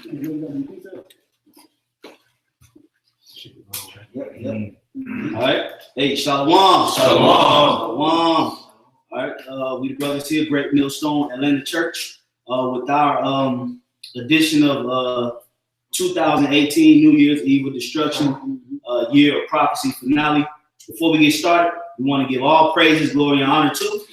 Yep. All right. Hey, shalom. Shalom. All right. We the brothers here, Great Millstone Atlanta Church, with our edition of 2018 New Year's Eve of Destruction, year of prophecy finale. Before we get started, we want to give all praises, glory, and honor to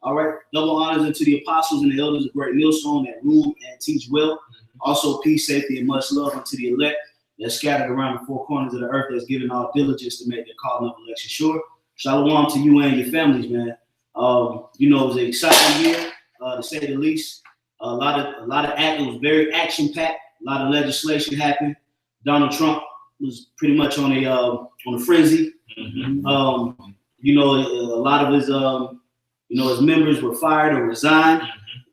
all right. Double honors unto the apostles and the elders of Great Millstone that rule and teach well. Also, peace, safety, and much love unto the elect that's scattered around the four corners of the earth, that's given all diligence to make their calling of election sure. Shalom to you and your families, man. You know, it was an exciting year, to say the least. A lot of act. It was very action packed. A lot of legislation happened. Donald Trump was pretty much on a frenzy. Mm-hmm. You know, a lot of his his members were fired or resigned.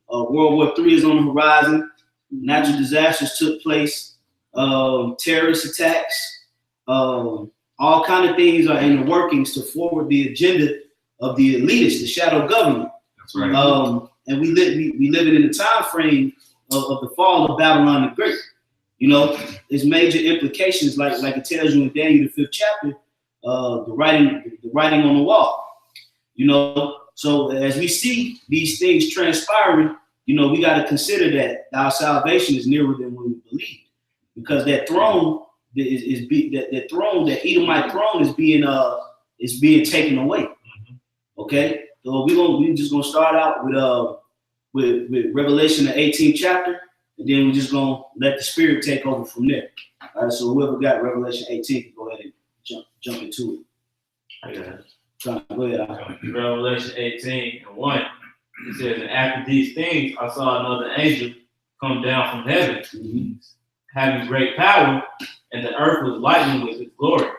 World War III is on the horizon. Natural disasters took place. Terrorist attacks. All kind of things are in the workings to forward the agenda of the elitists, the shadow government. That's right. And we live in the time frame of the fall of Babylon the Great. You know, there's major implications, like it tells you in Daniel the 5th chapter, the writing on the wall. You know, so as we see these things transpiring, you know, we got to consider that our salvation is nearer than what we believe, because that throne that throne, that Edomite throne, is being taken away. Okay, so we're just gonna start out with Revelation the 18th chapter, and then we're just gonna let the Spirit take over from there. All right, so whoever got Revelation 18, go ahead and jump into it. Go ahead. Revelation 18:1. It says, "And after these things, I saw another angel come down from heaven, having great power, and the earth was lightened with his glory.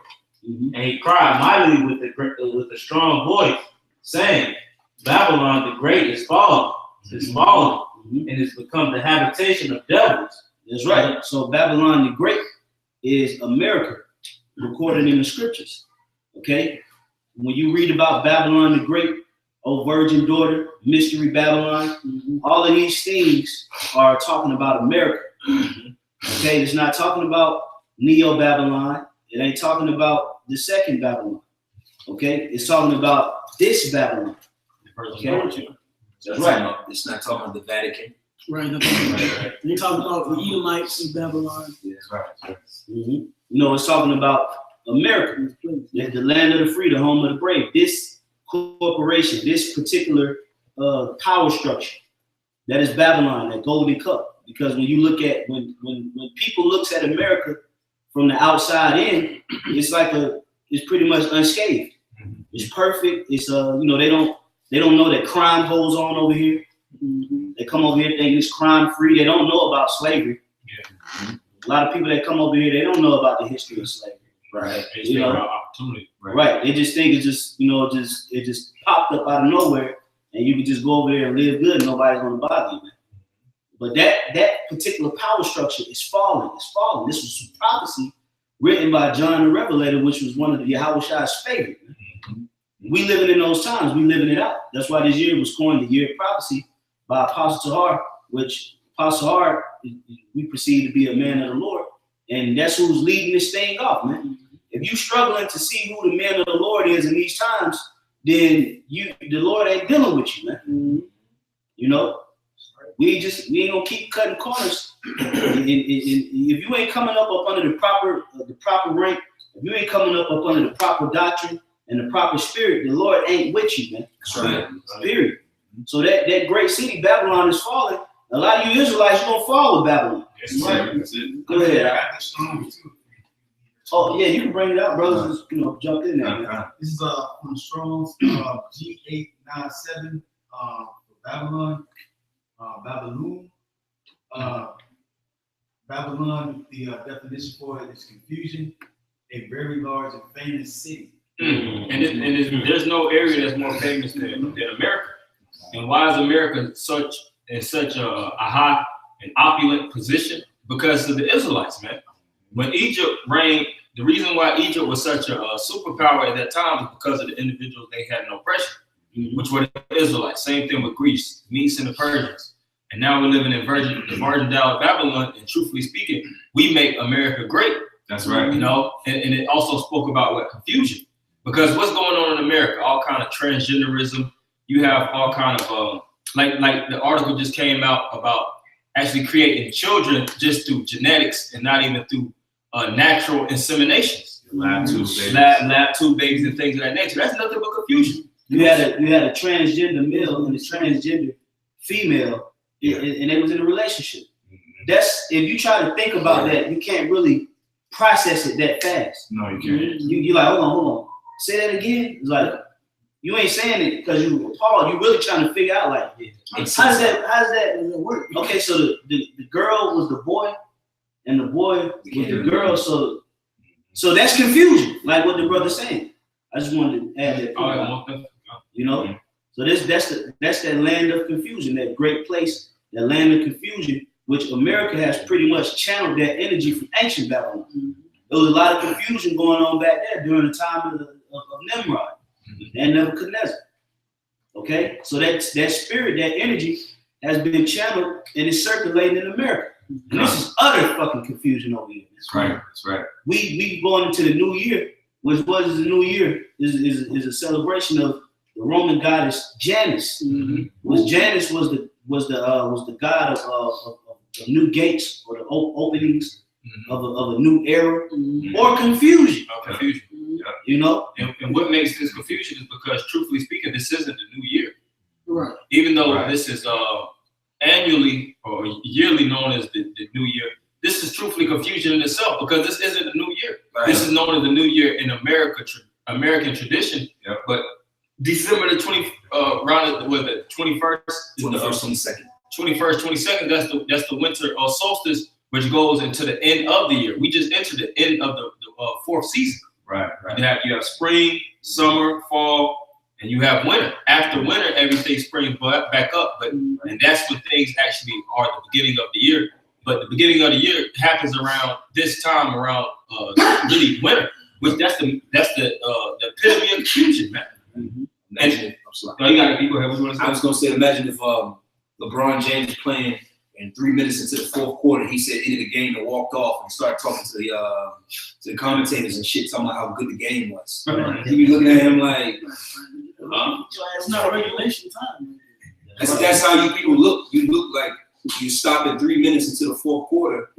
And he cried mightily with a strong voice, saying, Babylon the Great is fallen, and it's become the habitation of devils." That's right. So Babylon the Great is America, recorded in the scriptures. Okay, when you read about Babylon the Great, O virgin daughter, mystery Babylon, all of these things are talking about America. Okay, it's not talking about Neo Babylon. It ain't talking about the second Babylon. Okay, it's talking about this Babylon. Okay, that's right. It's not talking about the Vatican. Right. You're talking about the Edomites in Babylon. Yeah, right. You know, it's talking about America, the land of the free, the home of the brave. This corporation, this particular power structure, that is Babylon, that golden cup. Because when you look at when people looks at America from the outside in, it's pretty much unscathed. It's perfect. It's they don't know that crime goes on over here. They come over here thinking it's crime free. They don't know about slavery. A lot of people that come over here, they don't know about the history of slavery. Right. You know, opportunity. Right. They just think it's just, it just popped up out of nowhere, and you can just go over there and live good and nobody's gonna bother you, man. But that particular power structure is falling. It's falling. This was some prophecy written by John the Revelator, which was one of the Yahweh's favorite. We living in those times. We living it out. That's why this year was coined the year of prophecy by Apostle Tahar, which Apostle Tahar, we perceive to be a man of the Lord, and that's who's leading this thing off, man. If you struggling to see who the man of the Lord is in these times, then the Lord ain't dealing with you, man. You know, we ain't gonna keep cutting corners. And if you ain't coming up under the proper rank, if you ain't coming up under the proper doctrine and the proper spirit, the Lord ain't with you, man. Right. Period. So that great city Babylon is falling. A lot of you Israelites, you're gonna fall with Babylon. That's it. Go ahead. I got the strong too. Oh yeah, you can bring it out, brothers. Just jump in there. This is from the Strong's G897 for Babylon. Babylon, the definition for it is confusion, a very large and famous city. And there's no area that's more famous than America. And why is America in such a high and opulent position? Because of the Israelites, man. When Egypt reigned, the reason why Egypt was such a superpower at that time was because of the individuals they had in oppression. which were the Israelites. Same thing with Greece, Medes and the Persians. And now we're living in the Virgin Isle of Babylon. And truthfully speaking, we make America great. That's right. You know, and it also spoke about what confusion, because what's going on in America, all kind of transgenderism. You have all kind of like the article just came out about actually creating children just through genetics and not even through natural inseminations. Lab tube babies and things of that nature. That's nothing but confusion. You had a transgender male and a transgender female, and they was in a relationship. That's, if you try to think about that, you can't really process it that fast. No, you can't. You like, hold on. Say that again. It's like, you ain't saying it because you appalled. You really trying to figure out, like, how does that work? Okay, so the girl was the boy, and the boy was the girl. So that's confusion, like what the brother's saying. I just wanted to add that. You know, so that's that land of confusion, that great place, that land of confusion, which America has pretty much channeled that energy from ancient Babylon. There was a lot of confusion going on back there during the time of Nimrod and Nebuchadnezzar. Okay, so that spirit, that energy has been channeled and is circulating in America. And this is utter fucking confusion over here. That's right. That's right. We going into the new year, which was the new year is a celebration of the Roman goddess Janus. Was Janus was the god of new gates or the openings of a new era or confusion. Confusion. You know, and what makes this confusion is because, truthfully speaking, this isn't the new year. Right. Even though this is annually or yearly known as the new year, this is truthfully confusion in itself, because this isn't the new year. Right. This is known as the new year in American tradition. Yep. But December the 21st, 21st, 22nd, that's the winter solstice, which goes into the end of the year. We just entered the end of the fourth season. Right. You have spring, summer, fall, and you have winter. After winter, everything springs back up. And that's when things actually are the beginning of the year. But the beginning of the year happens around this time, around really winter, which that's the epitome of confusion, man. And no, you gotta go ahead. What you want to say? I was gonna say, imagine if LeBron James is playing and 3 minutes into the fourth quarter, he said ended the game and walked off and started talking to the commentators and shit, talking about how good the game was. He be looking at him like, it's not regulation time. That's how you people look. You look like you stop at 3 minutes into the fourth quarter,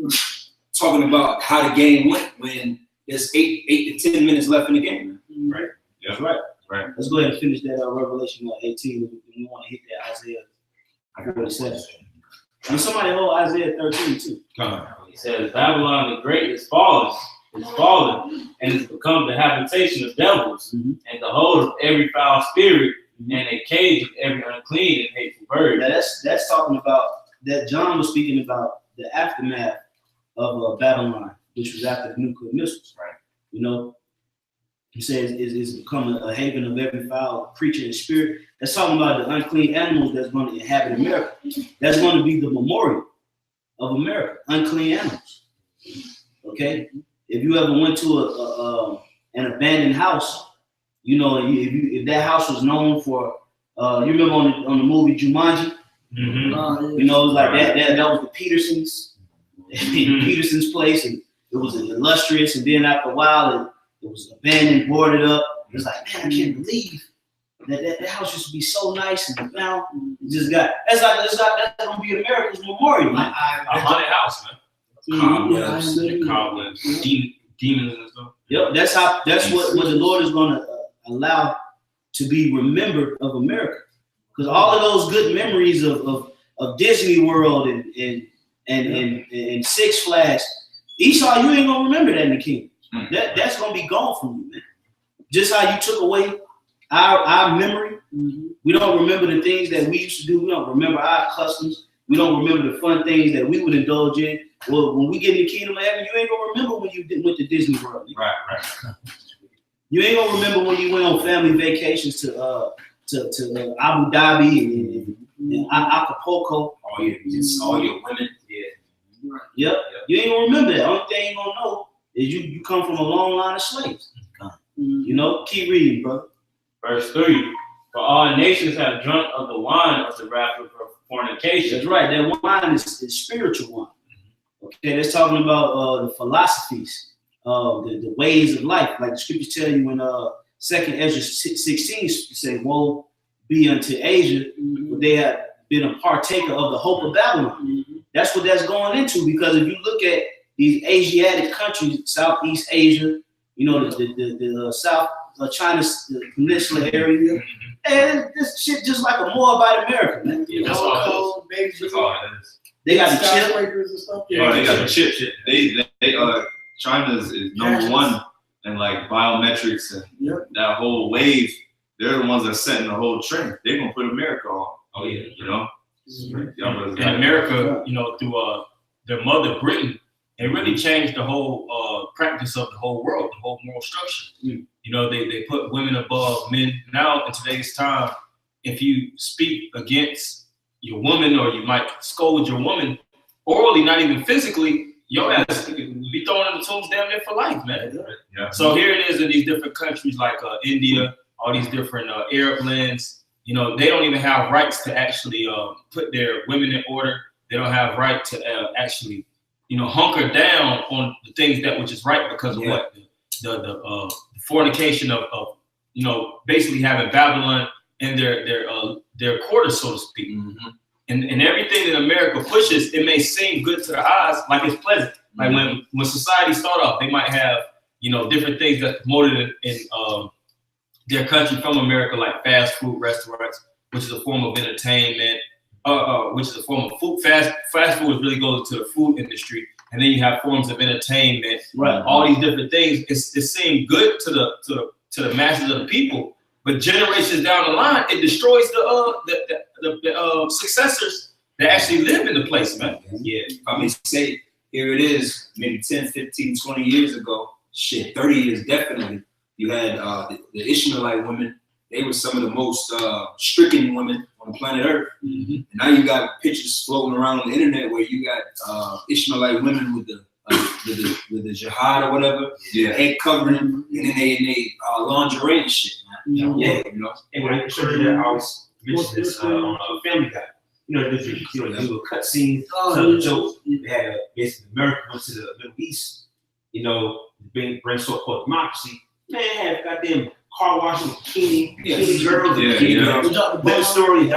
talking about how the game went when there's 8 to 10 minutes left in the game. Right. Yeah. That's right. Right. Let's go ahead and finish that Revelation 18. We want to hit that Isaiah 47. And somebody hold Isaiah 13 too. He says, Babylon the Great is fallen, and has become the habitation of devils, and the hold of every foul spirit, and a cage of every unclean and hateful bird. Now that's talking about that John was speaking about the aftermath of Babylon, which was after the nuclear missiles. Right. You know, he says it's become a haven of every foul creature and spirit. That's talking about the unclean animals that's going to inhabit America. That's going to be the memorial of America, unclean animals. Okay? If you ever went to an abandoned house, you know, if that house was known for, you remember on the movie Jumanji? You know, like that was the Petersons, Peterson's place, and it was illustrious, and then after a while it was abandoned, boarded up. It was like, man, I can't believe that house used to be so nice, and now it just got. That's gonna be America's memorial. A haunted house, man. Cobwebs, demons and stuff. Yep, that's what the Lord is gonna allow to be remembered of America, because all of those good memories of Disney World and Six Flags, Esau, you ain't gonna remember that in the kingdom. That's gonna be gone from you, man. Just how you took away our memory. We don't remember the things that we used to do. We don't remember our customs. We don't remember the fun things that we would indulge in. Well, when we get in the kingdom of heaven, you ain't gonna remember when you went to Disney World. Right. You ain't gonna remember when you went on family vacations to Abu Dhabi and Acapulco. All your women. Yep. You ain't gonna remember that. Only thing you gonna know is you come from a long line of slaves. You know, keep reading, bro. Verse 3, For all nations have drunk of the wine of the wrath of fornication. That's right. That wine is spiritual wine. Okay, that's talking about the philosophies, the ways of life. Like the scriptures tell you in 2nd Ezra 16, say, "Woe be unto Asia, for they have been a partaker of the hope of Babylon." That's what that's going into, because if you look at these Asiatic countries, Southeast Asia, you know, the South China, the peninsula area, and this shit just like a Moabite America, man. Yeah, that's all it is. That's all it is. They got the chip. Skyscrapers and stuff. Oh, they got the chip. China is number one in like biometrics and that whole wave. They're the ones that setting the whole trend. They're gonna put America on. Oh yeah, you know. In America, you know, through their mother Britain, they really changed the whole practice of the whole world, the whole moral structure. You know, they put women above men. Now in today's time, if you speak against your woman, or you might scold your woman orally, not even physically, your ass will be thrown in the tombs damn near for life, man. Yeah. So here it is in these different countries like India, all these different Arab lands. You know, they don't even have rights to actually put their women in order. They don't have right to actually, you know, hunker down on the things that which is right, because of what the fornication of you know, basically having Babylon in their quarters, so to speak. And everything that America pushes, it may seem good to the eyes, like it's pleasant. Like when society start off, they might have, you know, different things that's promoted in their country from America, like fast food restaurants, which is a form of entertainment, which is a form of food. Fast food really goes into the food industry, and then you have forms of entertainment. Right. All these different things. It seems good to the masses of the people. But generations down the line, it destroys the successors that actually live in the place, man. Yeah, I mean, say, here it is, maybe 10, 15, 20 years ago, shit, 30 years definitely, you had the Ishmaelite women. They were some of the most stricken women on the planet Earth. And now you got pictures floating around on the internet where you got Ishmaelite women with the jihad or whatever, head covering, and then they lingerie and shit, man. Yeah, you know. And when I showed you that, I always mentioned this on Family Guy. You know, do a cut scene, some jokes. They had basically America went to the Middle East, you know, bring so-called democracy. Man, had goddamn car washing bikini girls, that story,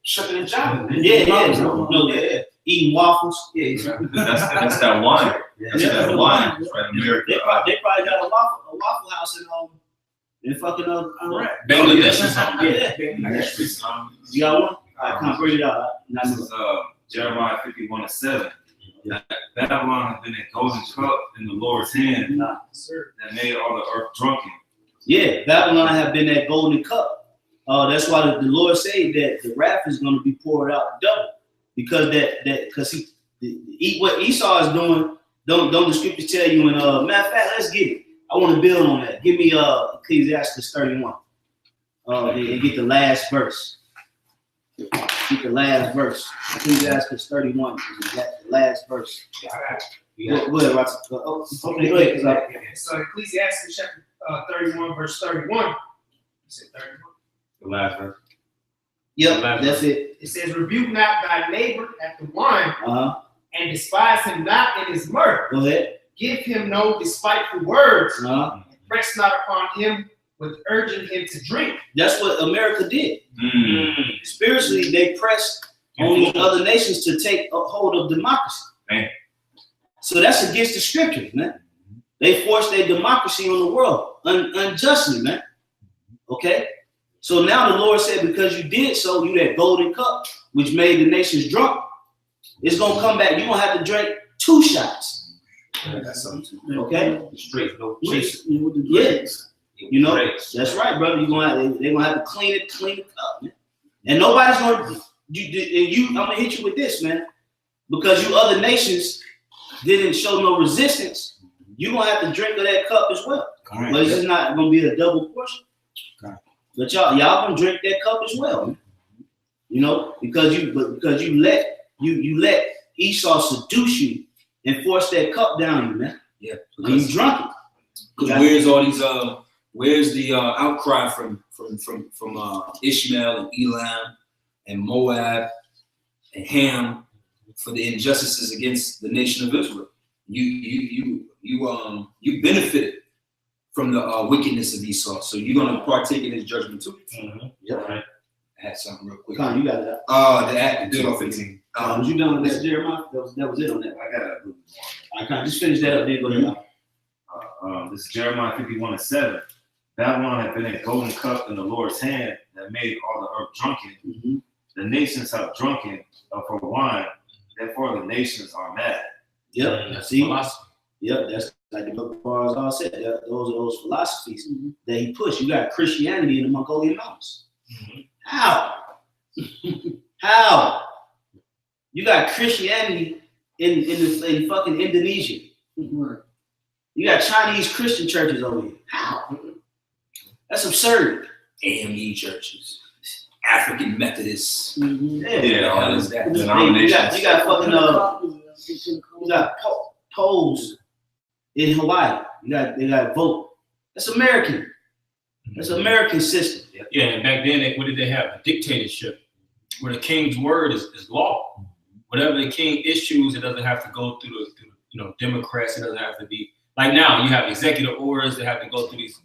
shucking and jiving. Yeah. Eating waffles. Yeah, that's that wine. That's that wine, right? America. They probably got a waffle house in fucking Iraq. Bangladesh or something. Yeah. You got one? I can't bring it out. This is Jeremiah 51:7. Babylon has been a golden cup in the Lord's hand that made all the earth drunken. Yeah, Babylon have been that golden cup. That's why the Lord said that the wrath is going to be poured out double. Because what Esau is doing, don't the scriptures tell you? In matter of fact, let's get it. I want to build on that. Give me Ecclesiastes 31, and get the last verse. Get the last verse. Ecclesiastes 31. The last verse. Go ahead, Roger. Go ahead. So Ecclesiastes chapter 31, verse 31. You said 31. The last verse. Yep, that's it. It says, "Rebuke not thy neighbor at the wine, and despise him not in his mirth. Go ahead. Give him no despiteful words, Uh-huh. and press not upon him with urging him to drink." That's what America did. Spiritually, they pressed on these other nations to take a hold of democracy. Man. So that's against the scriptures, man. They forced their democracy on the world unjustly, man. Okay? So now the Lord said, because you did so, you that golden cup, which made the nations drunk, it's going to come back. You're going to have to drink 2 shots. That's something. Okay? straight, no Yes. Yes. You know, that's right, brother. They're going to have to clean the cup, man. And nobody's going to, I'm going to hit you with this, man. Because you other nations didn't show no resistance, you're going to have to drink of that cup as well. But it's just not going to be a double portion. But y'all gonna drink that cup as well, man. You know, because you let Esau seduce you and force that cup down you, man. Yeah, and you drunk it. Because where's all these Where's the outcry from Ishmael and Elam and Moab and Ham for the injustices against the nation of Israel? You benefited from the wickedness of Esau, so you're gonna partake in his judgment too. Yep. Right. I had something real quick. Con, you got it. The act, good 15. Was you done with that, Jeremiah? That was it on that. I got a good I can't just finish that up. Then go ahead. This is Jeremiah 51:7. Babylon had been a golden cup in the Lord's hand that made all the earth drunken. The nations have drunken for wine, therefore the nations are mad. Yep. See. Yep. That's like the book of Bars all said. Those are those philosophies that he pushed. You got Christianity in the Mongolian mountains. How? How? You got Christianity in fucking Indonesia. You got Chinese Christian churches over here. How? That's absurd. AME churches, African Methodists. Yeah, all is that? You got fucking you got Poles in Hawaii. They got vote. That's American. That's American system. Yeah, and back then, what did they have? A dictatorship, where the king's word is law. Whatever the king issues, it doesn't have to go through the Democrats. It doesn't have to be like now. You have executive orders that have to go through these,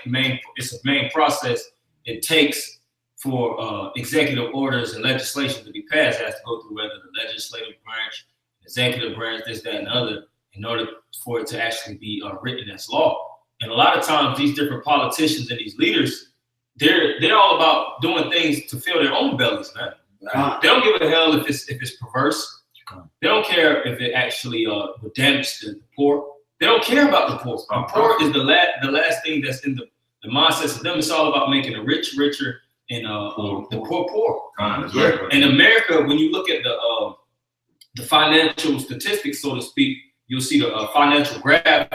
main. It's a main process. It takes for executive orders and legislation to be passed. It has to go through whether the legislative branch, executive branch, this, that, and other, in order for it to actually be written as law. And a lot of times, these different politicians and these leaders, they're all about doing things to fill their own bellies, man. They don't give a hell if it's perverse. They don't care if it actually would damage the poor. They don't care about the poor. The poor is the last thing that's in the mindsets of them. It's all about making the rich richer and the poor poor. In America, when you look at the financial statistics, so to speak, you'll see the financial graph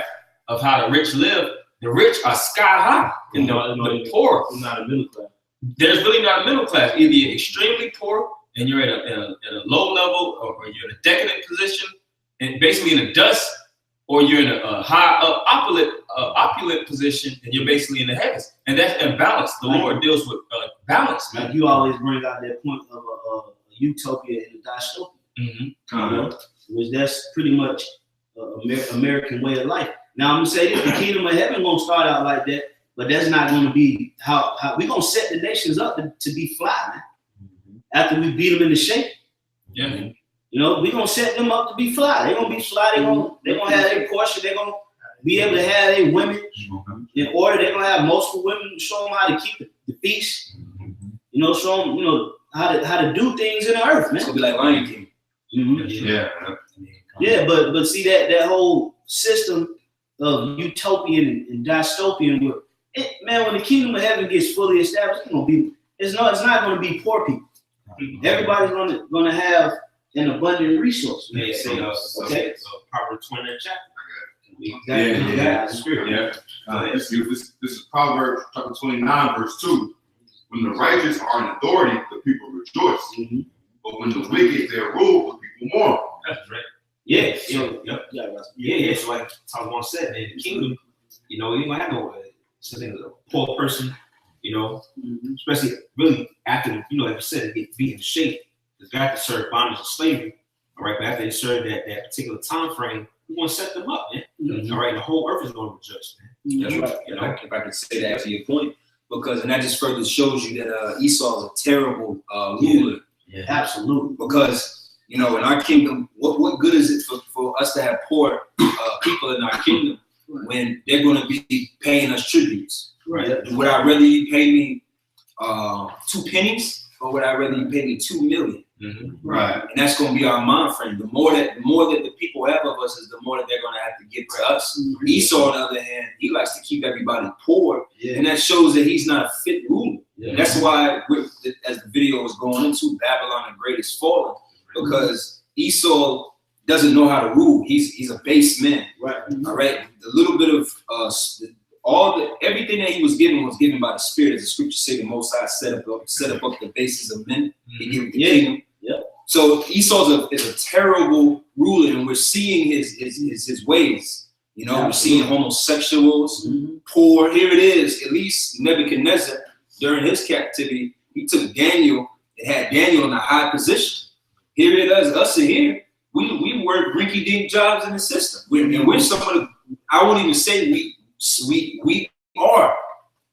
of how the rich live. The rich are sky high, and the poor is not a middle class. There's really not a middle class. Either you're extremely poor and you're at a low level, or you're in a decadent position, and basically in the dust, or you're in a high opulent position, and you're basically in the heavens. And that's imbalance. The Lord deals with balance. Like you always bring out that point of a utopia and a dystopia, which that's pretty much American way of life. Now I'm gonna say this: the kingdom of heaven won't start out like that, but that's not gonna be how we're gonna set the nations up to be fly, man. After we beat them into shape, we're gonna set them up to be fly. They're gonna be fly. They're gonna have their portion. They're gonna be able to have their women in order. They're gonna have multiple women, show them how to keep the feast. Show them how to do things in the earth, man. It's gonna be like Lion King. Yeah, but see that whole system of utopian and dystopian, man, when the kingdom of heaven gets fully established, it's not going to be poor people. Everybody's going to have an abundant resource. They say, okay. Proverbs 20 chapter. This is Proverbs chapter 29, verse 2. When the righteous are in authority, the people rejoice. But when the wicked they rule, the people mourn. That's right. Yeah. So like Tom once said, in the kingdom, you ain't gonna have no something a poor person, especially really after like you said, they get beat in shape. They got to serve bondage and slavery. All right, but after they serve that particular time frame, we want to set them up, man. All right, the whole earth is going to rejoice, man. That's right. If I could say that to your point, and that just further shows you that Esau is a terrible ruler. Yeah, absolutely. Because in our kingdom, what good is it for us to have poor people in our kingdom when they're going to be paying us tributes? Right. Would I rather you pay me 2 pennies, or would I rather you pay me 2 million? Right. And that's going to be our mind frame. The more that the people have of us is the more that they're going to have to give to us. Esau, on the other hand, he likes to keep everybody poor, and that shows that he's not a fit ruler. That's why, as the video was going into, Babylon the Great is fallen, because Esau doesn't know how to rule. He's a base man. Right. All right. The little bit of everything that he was given by the Spirit, as the scriptures say. The Most High set up the bases of men. He gave the kingdom. Yeah. So Esau is a terrible ruler, and we're seeing his ways. You know, we're seeing homosexuals, poor. Here it is. At least Nebuchadnezzar, during his captivity, he took Daniel and had Daniel in a high position. Here it is, us in here. We work rinky-dink jobs in the system. We're some of the, I won't even say we are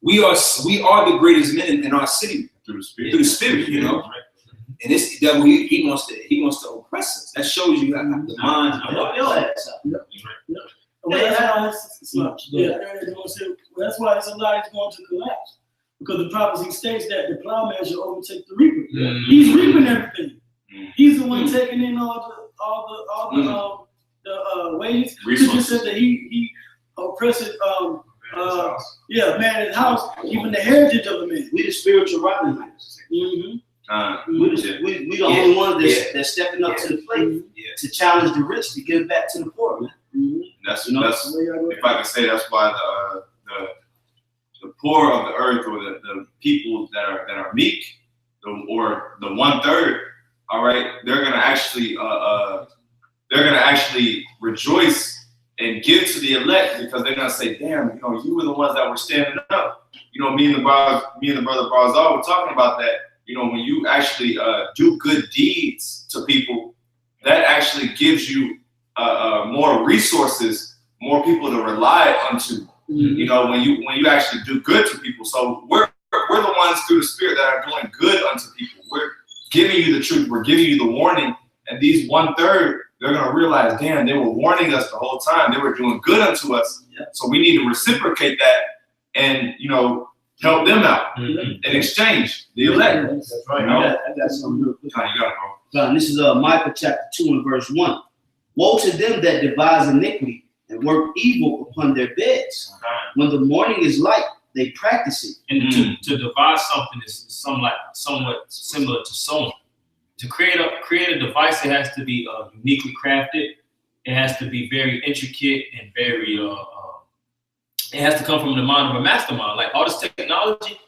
the greatest men in our city through the spirit, you know. And this devil, he wants to oppress us. That shows you how the mind. That's why it's a lie is going to collapse. Because the prophecy states that the plowman shall overtake the reaper. He's reaping everything. He's the one taking in all the wages. Scripture said that he oppresses man in his house, even the heritage of the man. We the spiritual rotten minds. We the only ones that's stepping up to the plate to challenge the rich to give back to the poor, man. That's if I can say, that's why the poor of the earth, or the people that are meek, or the 1/3, all right, they're gonna actually rejoice and give to the elect, because they're gonna say, damn, you know, you were the ones that were standing up. You know, me and the brother Barzal were talking about that. You know, when you actually do good deeds to people, that actually gives you more resources, more people to rely onto. You know, when you actually do good to people. So we're the ones through the Spirit that are doing good unto people. We're giving you the truth. We're giving you the warning. And these 1/3, they're gonna realize, damn, they were warning us the whole time. They were doing good unto us. So we need to reciprocate that, and you know, help them out in exchange. The elect. That's right. You know? I got something real quick. You got it, bro. This is Micah chapter 2 and verse 1. Woe to them that devise iniquity and work evil upon their beds. When the morning is light, they practice it. And to devise something is somewhat similar to sewing. To create a device, it has to be uniquely crafted. It has to be very intricate and very. It has to come from the mind of a mastermind. Like all this technology,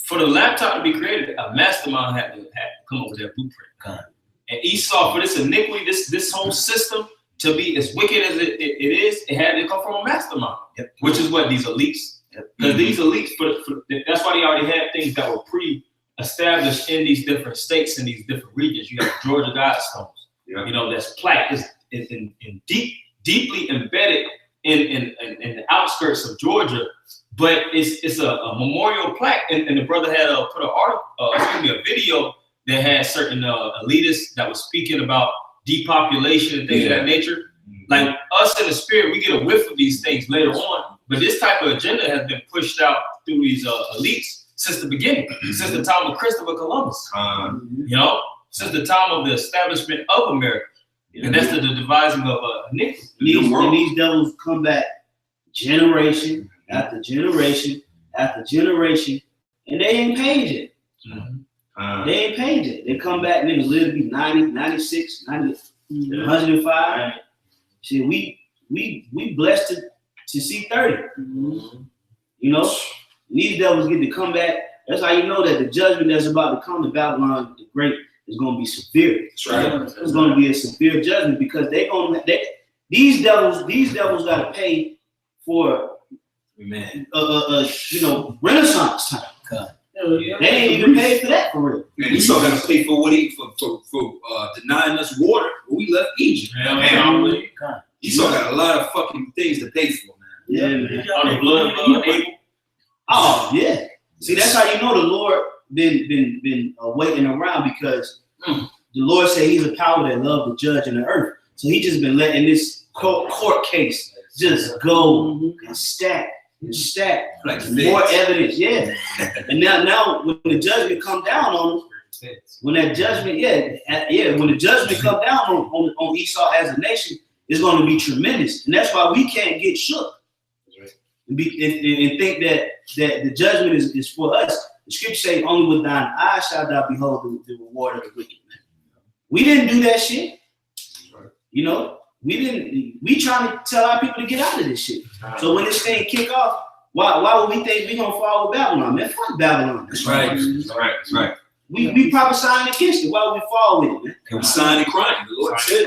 for the laptop to be created, a mastermind had to come up with that blueprint. And Esau, for this iniquity, this whole system to be as wicked as it is, it had to come from a mastermind, which is what these elites. Because these elites, that's why they already had things that were pre-established in these different states and these different regions. You have Georgia Guidestones, you know, that's plaque is deeply embedded in the outskirts of Georgia, but it's a memorial plaque. And the brother had put a video that had certain elitists that was speaking about depopulation and things of that nature. Like us in the spirit, we get a whiff of these things later on, but this type of agenda has been pushed out through these elites since the beginning, since the time of Christopher Columbus, you know, since the time of the establishment of America. And that's the devising of iniquity. These devils come back generation after generation after generation, and they ain't paid yet. They ain't paid yet. They come back, niggas live to be 90, 96, 90, 105. Shit, we blessed to see 30. You know, these devils get to come back. That's how you know that the judgment that's about to come to Babylon the Great is going to be severe. That's right. It's going to be a severe judgment, because these devils got to pay for, you know, Renaissance time. They ain't even paid for that for real. Man, he still got to pay for for denying us water when we left Egypt. He still got a lot of fucking things to pay for, man. On the blood of Abel. Oh yeah. See, that's how you know the Lord been waiting around, because the Lord said He's a power that loves the judge in the earth. So He just been letting this court case just go and stack. Like more evidence, and now when the judgment come down on them, when the judgment come down on Esau as a nation, it's going to be tremendous, and that's why we can't get shook and think that the judgment is for us. The scripture say, "Only with thine eyes shalt thou behold the reward of the wicked." We didn't do that shit, you know. We trying to tell our people to get out of this shit. So when this thing kick off, why would we think we gonna fall with Babylon? Man, fuck Babylon. That's right. That's right. We prophesying against it. Why would we fall with it, man? And we signing and crying. The Lord said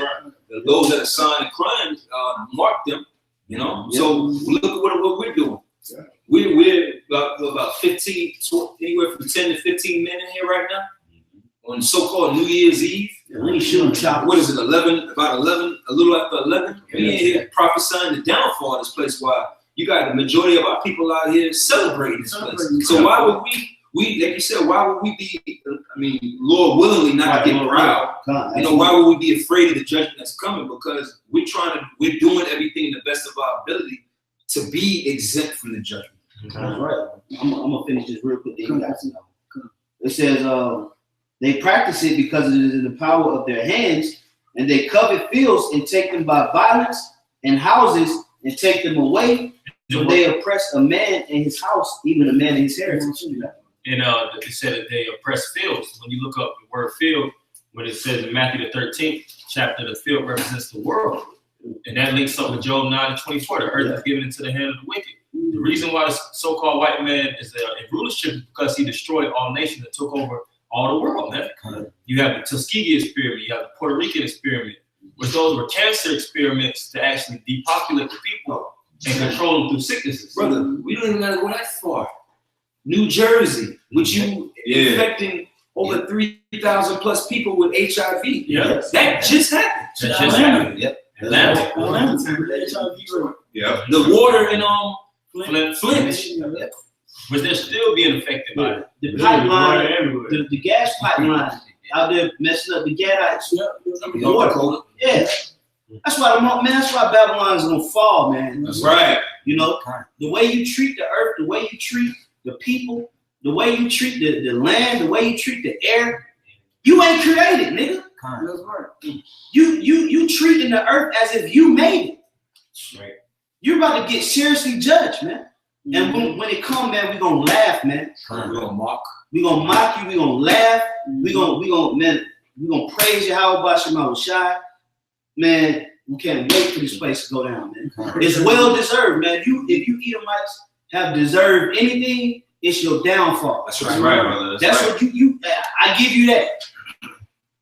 those that are signing and crying, mark them, You know, so look at what we're doing. Yeah. We're about 15, anywhere from 10 to 15 men in here right now on so-called New Year's Eve. We ain't shooting shot. What is it? 11? About 11? A little after 11. We in here prophesying the downfall of this place. Why you got the majority of our people out here celebrating this place? So why would we like you said? Why would we be? I mean, Lord willingly not get proud. You know, why would we be afraid of the judgment that's coming? Because we're doing everything in the best of our ability to be exempt from the judgment. That's right. I'm gonna finish this real quick. It says, they practice it because it is in the power of their hands, and they covet fields and take them by violence, and houses and take them away. So they oppress a man in his house, even a man in his heritage. And it said that they oppress fields. When you look up the word field, when it says in Matthew the 13th chapter, the field represents the world. And that links up with Job 9:24. The earth is given into the hand of the wicked. The reason why the so-called white man is in rulership is because he destroyed all nations and took over all the world, man. You have the Tuskegee experiment, you have the Puerto Rican experiment, which those were cancer experiments to actually depopulate the people and control them through sicknesses. Brother, we don't even gotta go that far. New Jersey, which you infecting over 3,000 plus people with HIV. Yeah. That just happened. That just happened. Yep. Atlanta. The water in Flint. But they're still being affected by it. The pipeline, the gas pipeline out there messing up the gas. Water. Yeah. That's why that's why Babylon's gonna fall, man. That's right. You know, the way you treat the earth, the way you treat the people, the way you treat the land, the way you treat the air, you ain't created, nigga. That's right. You treating the earth as if you made it. Right. You're about to get seriously judged, man. And when it come, man, we gonna laugh, man. We're gonna mock. We gonna mock you. We gonna laugh. We gonna praise you. How about Shema Shai? Man, we can't wait for this place to go down, man. It's well deserved, man. If you Edomites have deserved anything, it's your downfall. That's right, brother. That's what you. I give you that.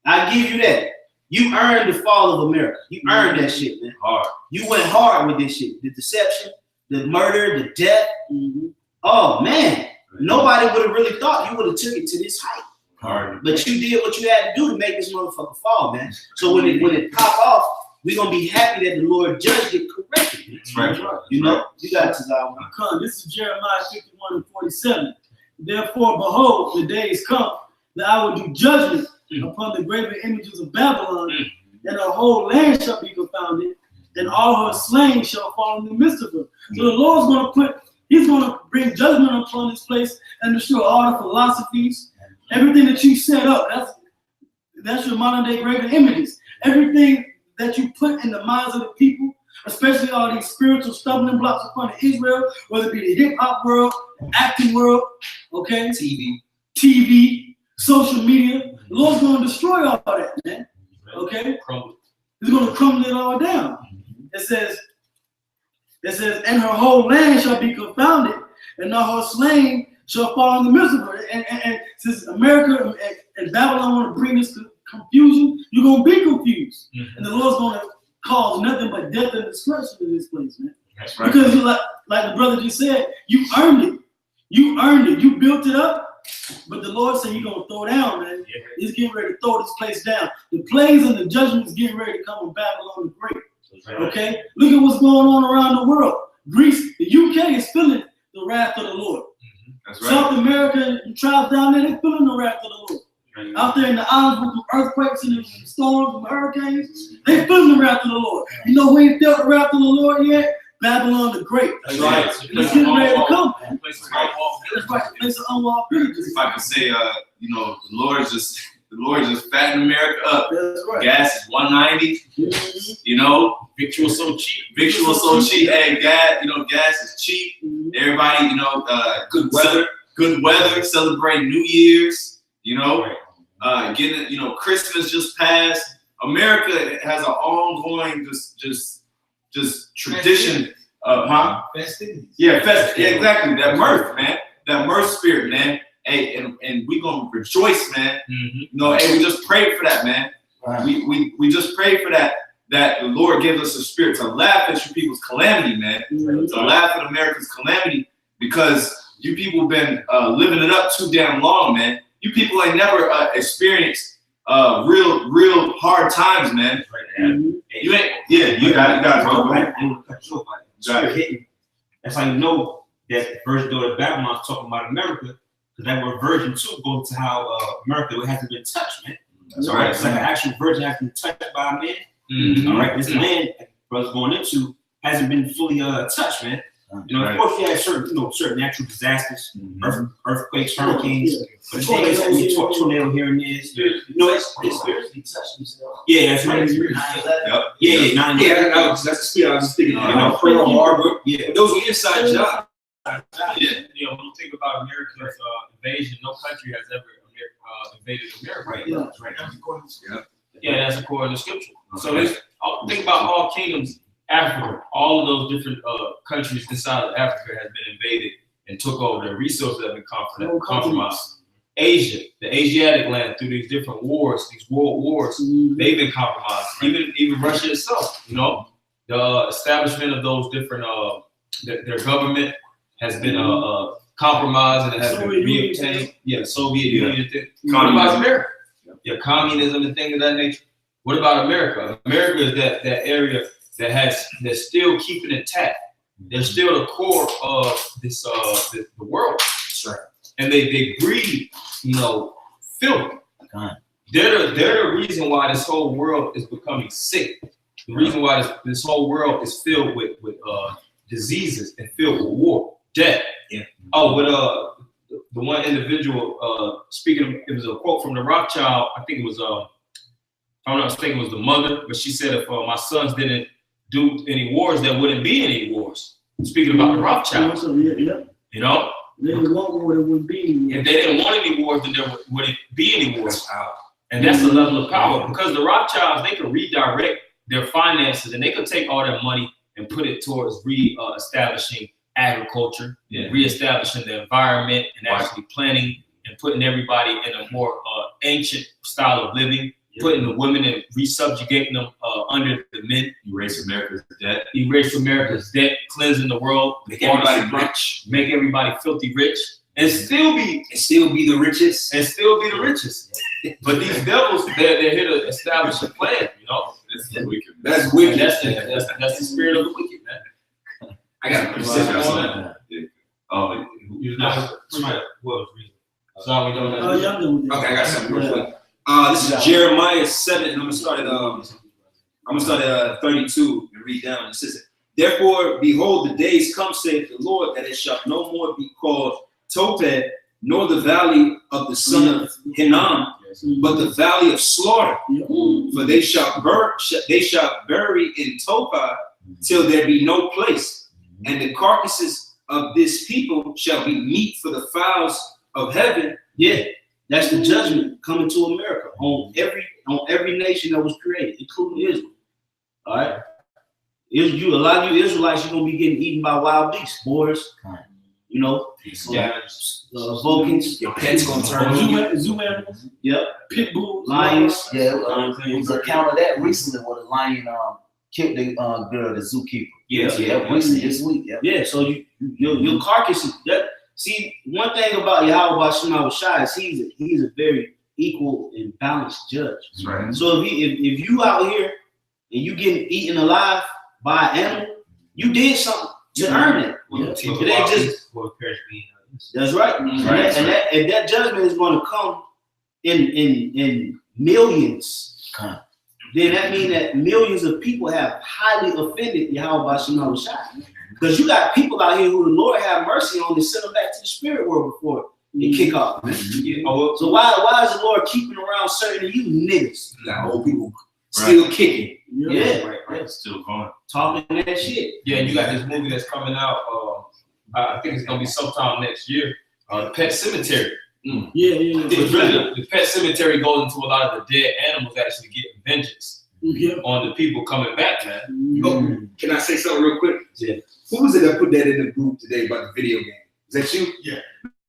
I give you that. You earned the fall of America. You earned that shit, man. Hard. You went hard with this shit. The deception, the murder, the death. Oh man, nobody would have really thought you would have took it to this height. Hard. But you did what you had to do to make this motherfucker fall, man. So when it pop off, we're gonna be happy that the Lord judged it correctly. That's right. You know, you got it, Tazawa. This is Jeremiah 51:47. Therefore, behold, the days come that I will do judgment upon the graven images of Babylon, and her whole land shall be confounded, and all her slain shall fall in the midst of her. So the Lord's He's gonna bring judgment upon this place and destroy all the philosophies, everything that you set up. That's your modern day graven images. Everything that you put in the minds of the people, especially all these spiritual stumbling blocks upon Israel, whether it be the hip hop world, acting world, okay, TV, social media. The Lord's going to destroy all that, man. Okay, He's going to crumble it all down. It says, and her whole land shall be confounded, and all her slain shall fall in the midst of her. And since America and Babylon want to bring this confusion, you're going to be confused. And the Lord's going to cause nothing but death and destruction in this place, man. That's right. Because like the brother just said, you earned it. You earned it. You built it up. But the Lord said, you're going to throw down, man. He's getting ready to throw this place down. The plagues and the judgment is getting ready to come on Babylon the Great. Okay? Look at what's going on around the world. Greece, the UK is feeling the wrath of the Lord. That's right. South America, the tribes down there, they're feeling the wrath of the Lord. Out there in the islands with the earthquakes and the storms and the hurricanes, they feeling the wrath of the Lord. You know who ain't felt the wrath of the Lord yet? Babylon the Great. That's right. It's getting ready to come. Place of unwalled That's right. Place of unwalled villages. If I could say, the Lord just fattened America up. That's right. Gas is $1.90. You know, victual so cheap. Victual so cheap. Hey, gas is cheap. Everybody, good weather. Celebrating New Year's. You know, getting Christmas just passed. America has an ongoing just tradition of festivities. Yeah, exactly. That mirth, man. That mirth spirit, man. Hey, and we gonna rejoice, man. Hey, we just prayed for that, man. We just prayed for that that the Lord gives us a spirit to laugh at you people's calamity, man. To laugh at America's calamity, because you people been living it up too damn long, man. You people ain't never experienced real hard times, man. You ain't. Yeah, you got it. That's how you know that the virgin daughter of Babylon is talking about America, because that word virgin too goes to how America hasn't been touched, man. That's right. It's like an actual virgin has been touched by a man. All right, this land brother's going into hasn't been fully touched, man. You know, of course, you had certain natural disasters, earthquakes, hurricanes, but things that we talk tornado here and there. You know, it's spiritually touched themselves. Yeah, that's right. That's the spirit I was just thinking. Pearl Harbor. Yeah, those were inside jobs. Yeah, you know, when you think about America's invasion, no country has ever invaded America. Right. Yeah, that's right. That's according to Scripture. So think about all kingdoms. Africa, all of those different countries inside of Africa has been invaded and took over. Their resources have been compromised. Asia, the Asiatic land, through these different wars, these world wars, they've been compromised. Even Russia itself, you know, the establishment of those different, their government has been compromised and has been reobtained. Yeah, the Soviet Union thing. What about America? Yeah, communism and things of that nature. What about America? America is that area that's still keeping intact. They're still the core of this the world. That's right. And they breed, you know, filth. They're the reason why this whole world is becoming sick. The reason why this whole world is filled with diseases and filled with war, death. Yeah. Oh, but the one individual speaking of, it was a quote from the Rothschild. I think it was I don't know, I think it was the mother, but she said if my sons didn't do any wars, there wouldn't be any wars. Speaking about the Rothschilds, you know, they didn't want war, there wouldn't be any. If they didn't want any wars, then there wouldn't be any wars. And that's the level of power, because the Rothschilds, they could redirect their finances and they could take all their money and put it towards establishing agriculture, reestablishing the environment, and actually planting and putting everybody in a more ancient style of living. Putting the women and resubjugating them under the men. Erase America's debt. Erase America's debt, cleansing the world. Make everybody rich. Make everybody filthy rich. And still be the richest. And still be the richest. But these devils, they're here to establish a plan, you know? That's wicked. That's the spirit of the wicked, man. I got a precision on that. You're not somebody who was reading. So we don't know. Okay, I got something real quick. This is Jeremiah 7, and I'm gonna start at 32 and read down. It says, "Therefore, behold, the days come, saith the Lord, that it shall no more be called Tophet, nor the valley of the son of Hinnom, but the valley of slaughter. For they shall bury in Tophah till there be no place, and the carcasses of this people shall be meat for the fowls of heaven." Yeah. That's the judgment coming to America on every nation that was created, including Israel. All right, a lot of you Israelites, you're gonna be getting eaten by wild beasts, boars. You know, Vulcans. Your pet's gonna turn zoo animals. Yep. Pit bulls. Lions. Yeah, was a account of that recently where the lion killed the girl, the zookeeper. Yeah. Recently this week. Yeah. So your carcass is that. See, one thing about Yahweh Shema Shai is he's a very equal and balanced judge. That's right. So if you out here and you getting eaten alive by an animal, you did something to earn it. It ain't just. That's right. And that judgment is going to come in millions. Then that means that millions of people have highly offended Yahweh Shema Shai. Because you got people out here who the Lord have mercy on and send them back to the spirit world before they kick off. So why is the Lord keeping around certain of you niggas? You got old people still kicking. Right. Still going. Talking that shit. Yeah, and you got this movie that's coming out. I think it's gonna be sometime next year. The Pet Cemetery. The Pet Cemetery goes into a lot of the dead animals actually getting vengeance on the people coming back, man. Oh, can I say something real quick? Yeah. Who was it that put that in the group today about the video game? Is that you? Yeah.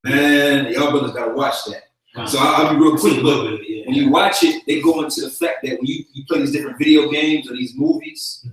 Man, y'all brothers gotta watch that. So I'll be real quick, but when you watch it, they go into the fact that when you play these different video games or these movies,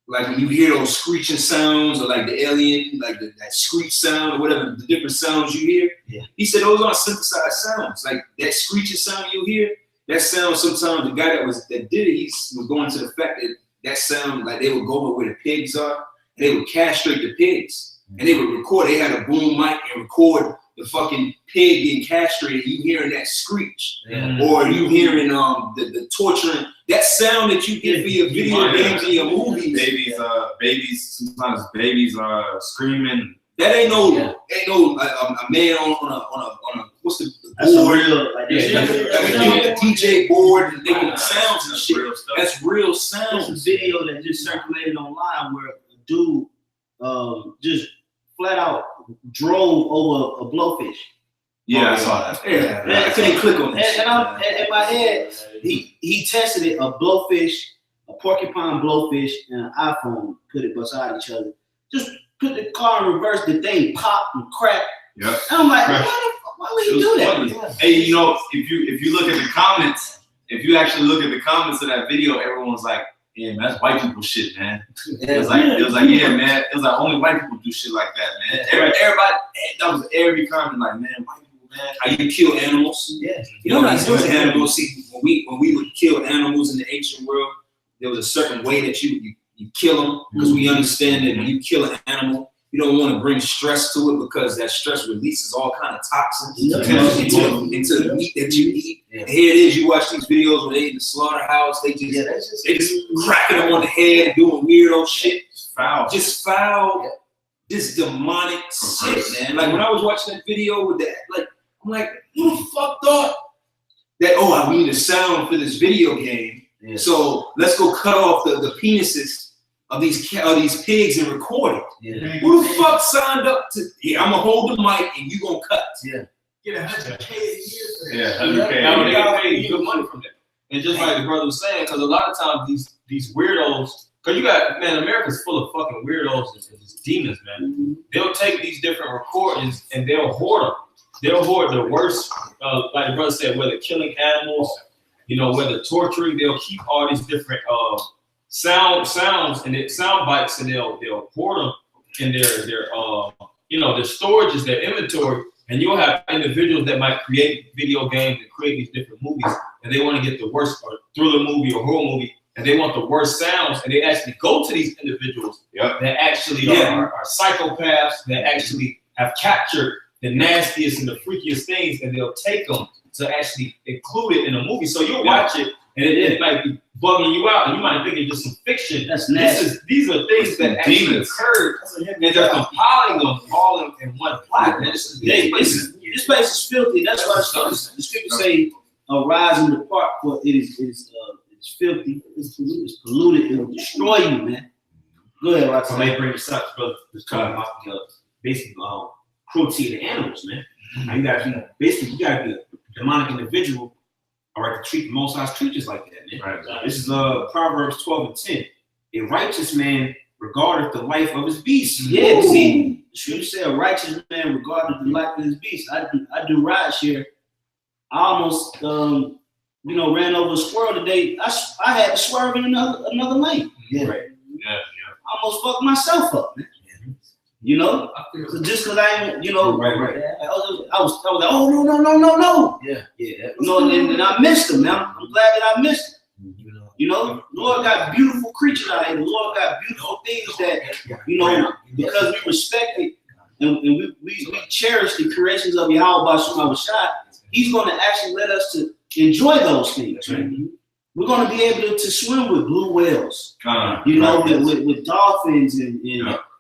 like when you hear those screeching sounds or like the alien, like that screech sound or whatever, the different sounds you hear, he said those aren't synthesized sounds. Like that screeching sound you hear, that sound sometimes the guy that did it, he was going to the fact that sound, like they would go where the pigs are, and they would castrate the pigs. And they would record, they had a boom mic and record the fucking pig getting castrated, you hearing that screech. Or you hearing the torturing, that sound that you get for your video games and your movies. Sometimes babies are screaming. That ain't no a man on a what's the board? A DJ board and making sounds and shit. That's real sounds. There's a video that just circulated online where a dude just flat out drove over a blowfish. Yeah, I saw that. Yeah, I couldn't click on this. And I'm in my head, he tested it, a blowfish, a porcupine blowfish, and an iPhone, put it beside each other. Just put the car in reverse, the thing popped and cracked. Yeah. And I'm like, why would he do that? Hey, you know, if you look at the comments, if you actually look at the comments of that video, everyone's like, yeah, man, that's white people shit, man. It was like, yeah, man. It was like only white people do shit like that, man. Everybody, that was every comment, like, man, white people, man. How you kill animals? Yeah. You know, these animals. See, when we would kill animals in the ancient world, there was a certain way that you kill them, because we understand that when you kill an animal, you don't want to bring stress to it, because that stress releases all kind of toxins into the meat that you eat. And here it is, you watch these videos where they in the slaughterhouse, they just cracking them on the head, doing weirdo shit. Just foul, just demonic shit, man. Like when I was watching that video with that, like I'm like, who the fuck thought that? We need a sound for this video game, so let's go cut off the penises of these pigs and record it. Who the fuck signed up to? Yeah, I'm gonna hold the mic and you gonna cut. Get $100K a year for that. Yeah, $100K. They got paid good money from that. And just like the brother was saying, because a lot of times these weirdos, because you got, man, America's full of fucking weirdos and just demons, man. They'll take these different recordings and they'll hoard them. They'll hoard the worst, like the brother said, whether killing animals, you know, whether torturing, they'll keep all these different sounds and sound bites, and they'll hoard them in their storages, their inventory. And you'll have individuals that might create video games and create these different movies, and they want to get the worst, or thriller movie or horror movie, and they want the worst sounds, and they actually go to these individuals that actually are psychopaths, that actually have captured the nastiest and the freakiest things, and they'll take them to actually include it in a movie. So you'll watch it, and it might be bugging you out, and you might think it's just some fiction. That's nasty. These are things that actually occurred, and they're compiling them all in one plot. This place is filthy. That's why the scriptures say, "Arise and depart, for it is filthy. It's polluted. It will destroy you, man." Go ahead, Rocky. So they bring this up, brother. Just talking about basically cruelty to animals, man. Now you gotta be a demonic individual. All right, to treat the Most High's creatures like that, man. Right. This is Proverbs 12:10. A righteous man regardeth the life of his beast. Yeah, see, you said a righteous man regardeth the life of his beast. I do rideshare. I almost ran over a squirrel today. I had to swerve in another lane. Yeah. I almost fucked myself up, man. You know, just because I ain't, right. I was like, oh no. Yeah. No, and I missed him. Now I'm glad that I missed him. You know, Lord got beautiful creatures out here. The Lord got beautiful things that, because we respect it and we cherish the creations of Yahweh Bashum Shai, He's going to actually let us to enjoy those things. Right? We're going to be able to swim with blue whales, with dolphins and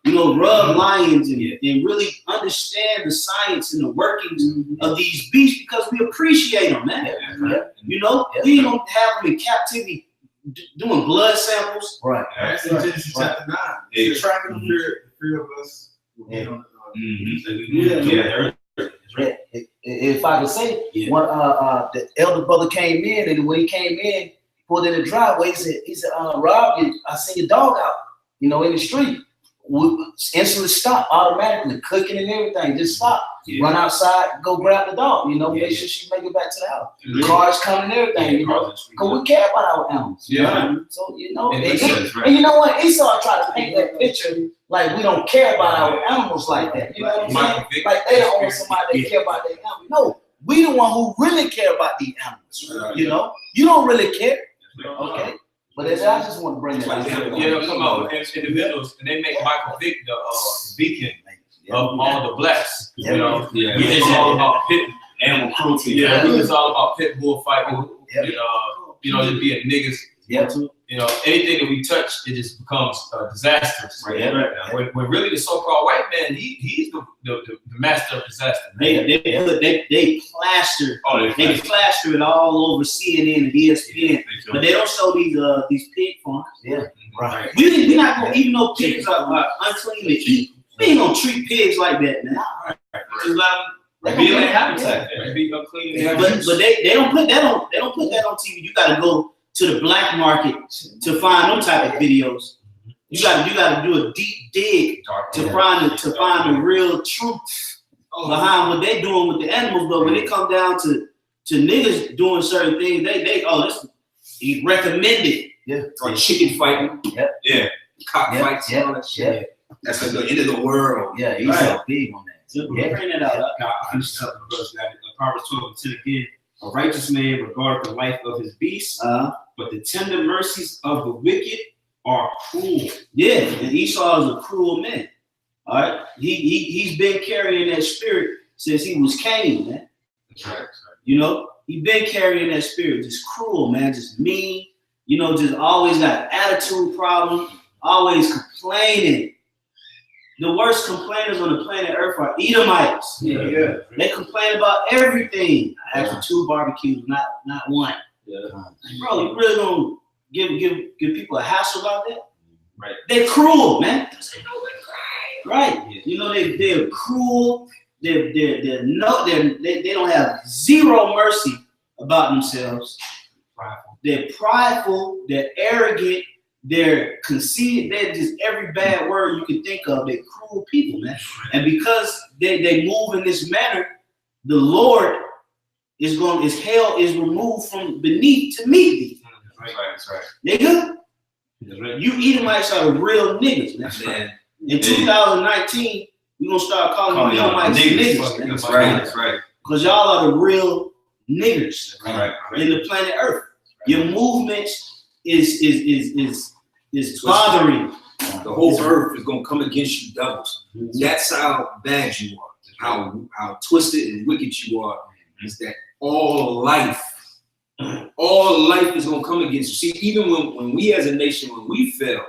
rub lions and really understand the science and the workings of these beasts, because we appreciate them, man. We don't have them in captivity doing blood samples. Right. That's in Genesis chapter 9. It's tracking the fear of us. If I could say, when the elder brother came in, and when he came in, pulled in the driveway, he said, Rob, I see your dog out, in the street. instantly stop automatically, cooking and everything. Just stop. Run outside, go grab the dog. You know, make sure she make it back to the house. Cars coming and everything. You know, because we care about our animals. So you know, and you know what? Esau tried to paint that picture like we don't care about our animals like that. You know what I'm saying? Like they don't want somebody that care about their animals. No, we the one who really care about the animals. You know, you don't really care. Okay. But I just want to bring that up. They'll come out with individuals and they make Michael Vick the beacon of all the blacks. You know, it's all about pit animal cruelty. It's all about pit bull fighting. You know, just being niggas. You know, anything that we touch, it just becomes disastrous. When really the so-called white man, he's the master of disaster. They plaster. They plaster it all over CNN and ESPN, but they don't show these pig farms. We're not gonna, even though pigs are unclean to eat, we ain't gonna treat pigs like that, man. Just let them be in their habitat. Be unclean. But they don't put that on. They don't put that on TV. You gotta go to the black market to find them type of videos. You gotta do a deep dig to find the real truth behind what they doing with the animals. But when it come down to niggas doing certain things, they this he recommended. Or chicken fighting. Cock fights and all that shit. That's like the end of the world. He's so big on that. So bring that out. Proverbs 12:10 again. A righteous man regardeth the life of his beast, but the tender mercies of the wicked are cruel. And Esau is a cruel man. All right, he's been carrying that spirit since he was Cain, man. That's right. You know, he's been carrying that spirit, just cruel, man, just mean. You know, just always got an attitude problem, always complaining. The worst complainers on the planet Earth are Edomites. They complain about everything. I asked for 2 barbecues, not one. Bro, you really gonna give people a hassle about that? Right. They're cruel, man. Right. You know, they're cruel. They don't have zero mercy about themselves. They're prideful. They're arrogant. They're conceited. They're just every bad word you can think of. They're cruel people, man. And because they move in this manner, the Lord his hell is removed from beneath to meet thee. That's right. Nigga, you Edomites are the real niggas, man. In 2019, we're gonna start calling you Edomites niggas. That's right. Because y'all are the real niggers in the planet Earth. Your movement is bothering. The whole earth is gonna come against you doubles. That's how bad you are, how twisted and wicked you are. Is that all life is gonna come against you. See, even when we as a nation, when we fell,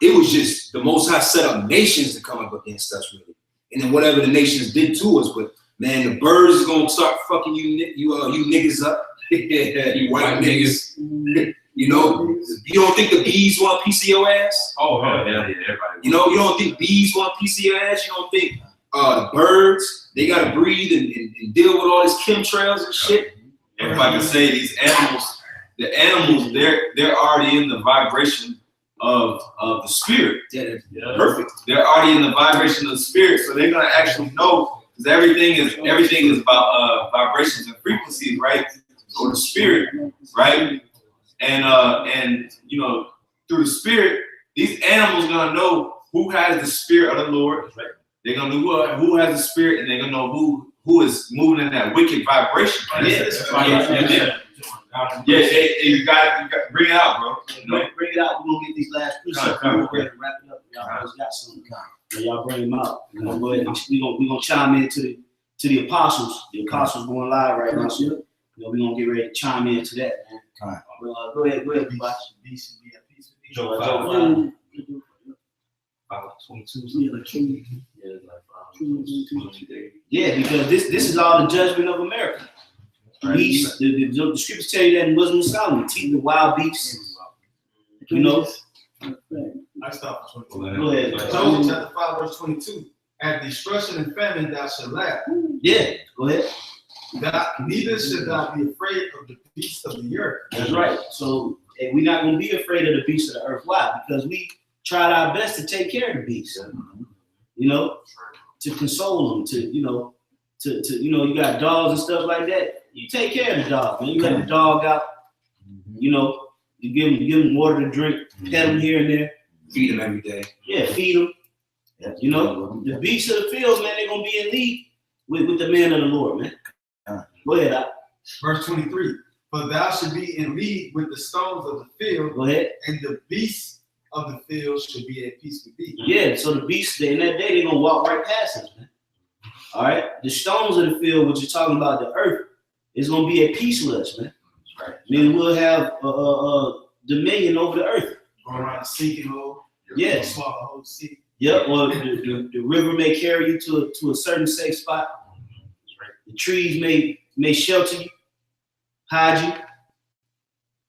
it was just the Most High set up nations to come up against us, really. And then whatever the nations did to us, but man, the birds is gonna start fucking you niggas up. You white niggas. You know, you don't think the bees want a piece of your ass? Oh, hell yeah, everybody. You know, you don't think bees want a piece of your ass? You don't think the birds, they gotta breathe and deal with all these chemtrails and shit? And if I can say, these animals, they're already in the vibration of the spirit. Perfect. They're already in the vibration of the spirit, so they're gonna actually know, because everything is about vibrations and frequencies, right? Or the spirit, right? And you know, through the spirit, these animals gonna know who has the spirit of the Lord. Right? They're gonna know who has the spirit, and they're gonna know who is moving in that wicked vibration. Right? You got bring it out, bro. Bring it out. We're gonna get these last precepts. We're ready to wrap it up. Y'all got something. Y'all bring them out. We're gonna chime in to the apostles. The apostles going live right now. So, you know, we're gonna get ready to chime into that, man. Go ahead, Bosh. Yeah, because this is all the judgment of America. Beasts, the scriptures tell you that in Muslim Islam, teach the wild beasts. You know. I stop for 22. Go ahead. Job chapter 5, verse 22. At destruction and famine thou shalt laugh. Yeah, go ahead. Neither should thou be afraid of the beasts of the earth. That's right. So we're not going to be afraid of the beasts of the earth. Why? Because we tried our best to take care of the beast. You know, to console them, to you know, you got dogs and stuff like that. You take care of the dog, man. You let the dog out. You know, you give them water to drink, pet them here and there, feed them every day. Yeah, feed them. You know, the beasts of the field, man, they're gonna be in league with the man of the Lord, man. Go ahead, Al. Verse 23. For thou should be in league with the stones of the field. Go ahead. And the beasts of the field should be at peace with thee. Yeah, so the beasts in that day, they're gonna walk right past us, man. All right. The stones of the field, which you're talking about, the earth, is gonna be at peace with us, man. Right. I mean, we'll have dominion over the earth. Go around the sinking hole. Yes. Swallow the whole sea. Yep. Or the river may carry you to a certain safe spot. The trees may shelter you, hide you.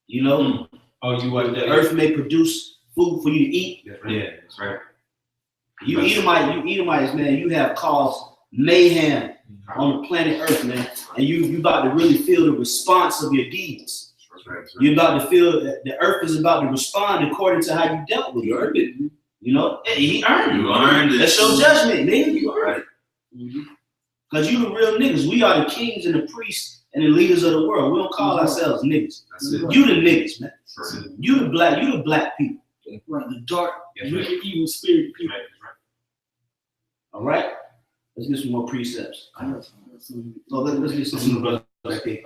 You know. Oh, the earth may produce food for you to eat. Yeah, that's right. You Edomites, man, you have caused mayhem on the planet Earth, man, and you about to really feel the response of your deeds. You're about to feel that the Earth is about to respond according to how you dealt with it. You know, hey, he earned it. You earned it. That's your judgment, nigga. You earned it. Because you the real niggas. We are the kings and the priests and the leaders of the world. We don't call ourselves niggas. That's it. You the niggas, man. That's it. You the black people. Right, the dark, Yes, wicked, evil spirit people. All right? Let's get some more precepts. So let's get some more brothers. If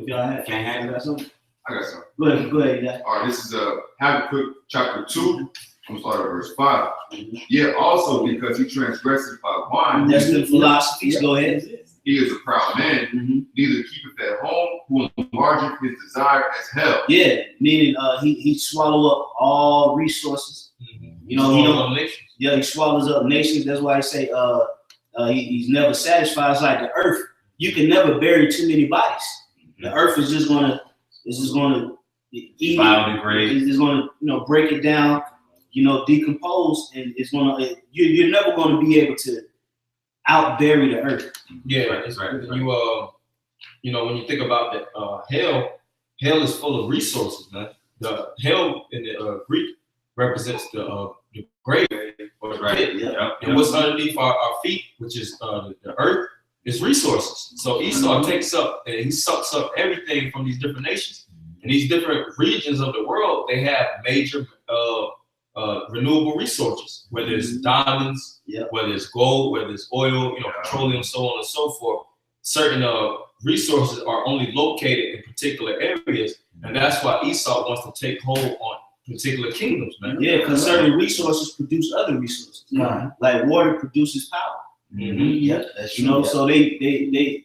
y'all have, can't have something? I got some. Go ahead, guys. All right, this is Habakkuk chapter 2. I'm starting at verse 5. Yeah, also because he transgressed by wine. That's the philosophies. Go ahead. He is a proud man, neither keepeth at home, who enlargeth his desire as hell. Yeah, meaning he swallow up all resources. You know, he don't. Yeah, he swallows up nations. That's why I say he's never satisfied. It's like the earth. You can never bury too many bodies. The earth is just gonna eat it. It's just gonna break it down. Decompose, and it's gonna. You're never gonna be able to outbury the earth. Yeah, that's right. When you think about that, hell is full of resources, man. The hell in the Greek represents the grave or the pit. Yeah. And what's underneath our feet, which is the earth, is resources. So Esau takes up and he sucks up everything from these different nations. And these different regions of the world, they have major renewable resources, whether it's diamonds, whether it's gold, whether it's oil, petroleum, so on and so forth. Certain resources are only located in particular areas, and that's why Esau wants to take hold on particular kingdoms, man. Yeah, because certain resources produce other resources. Like water produces power. Yeah, that's true. So they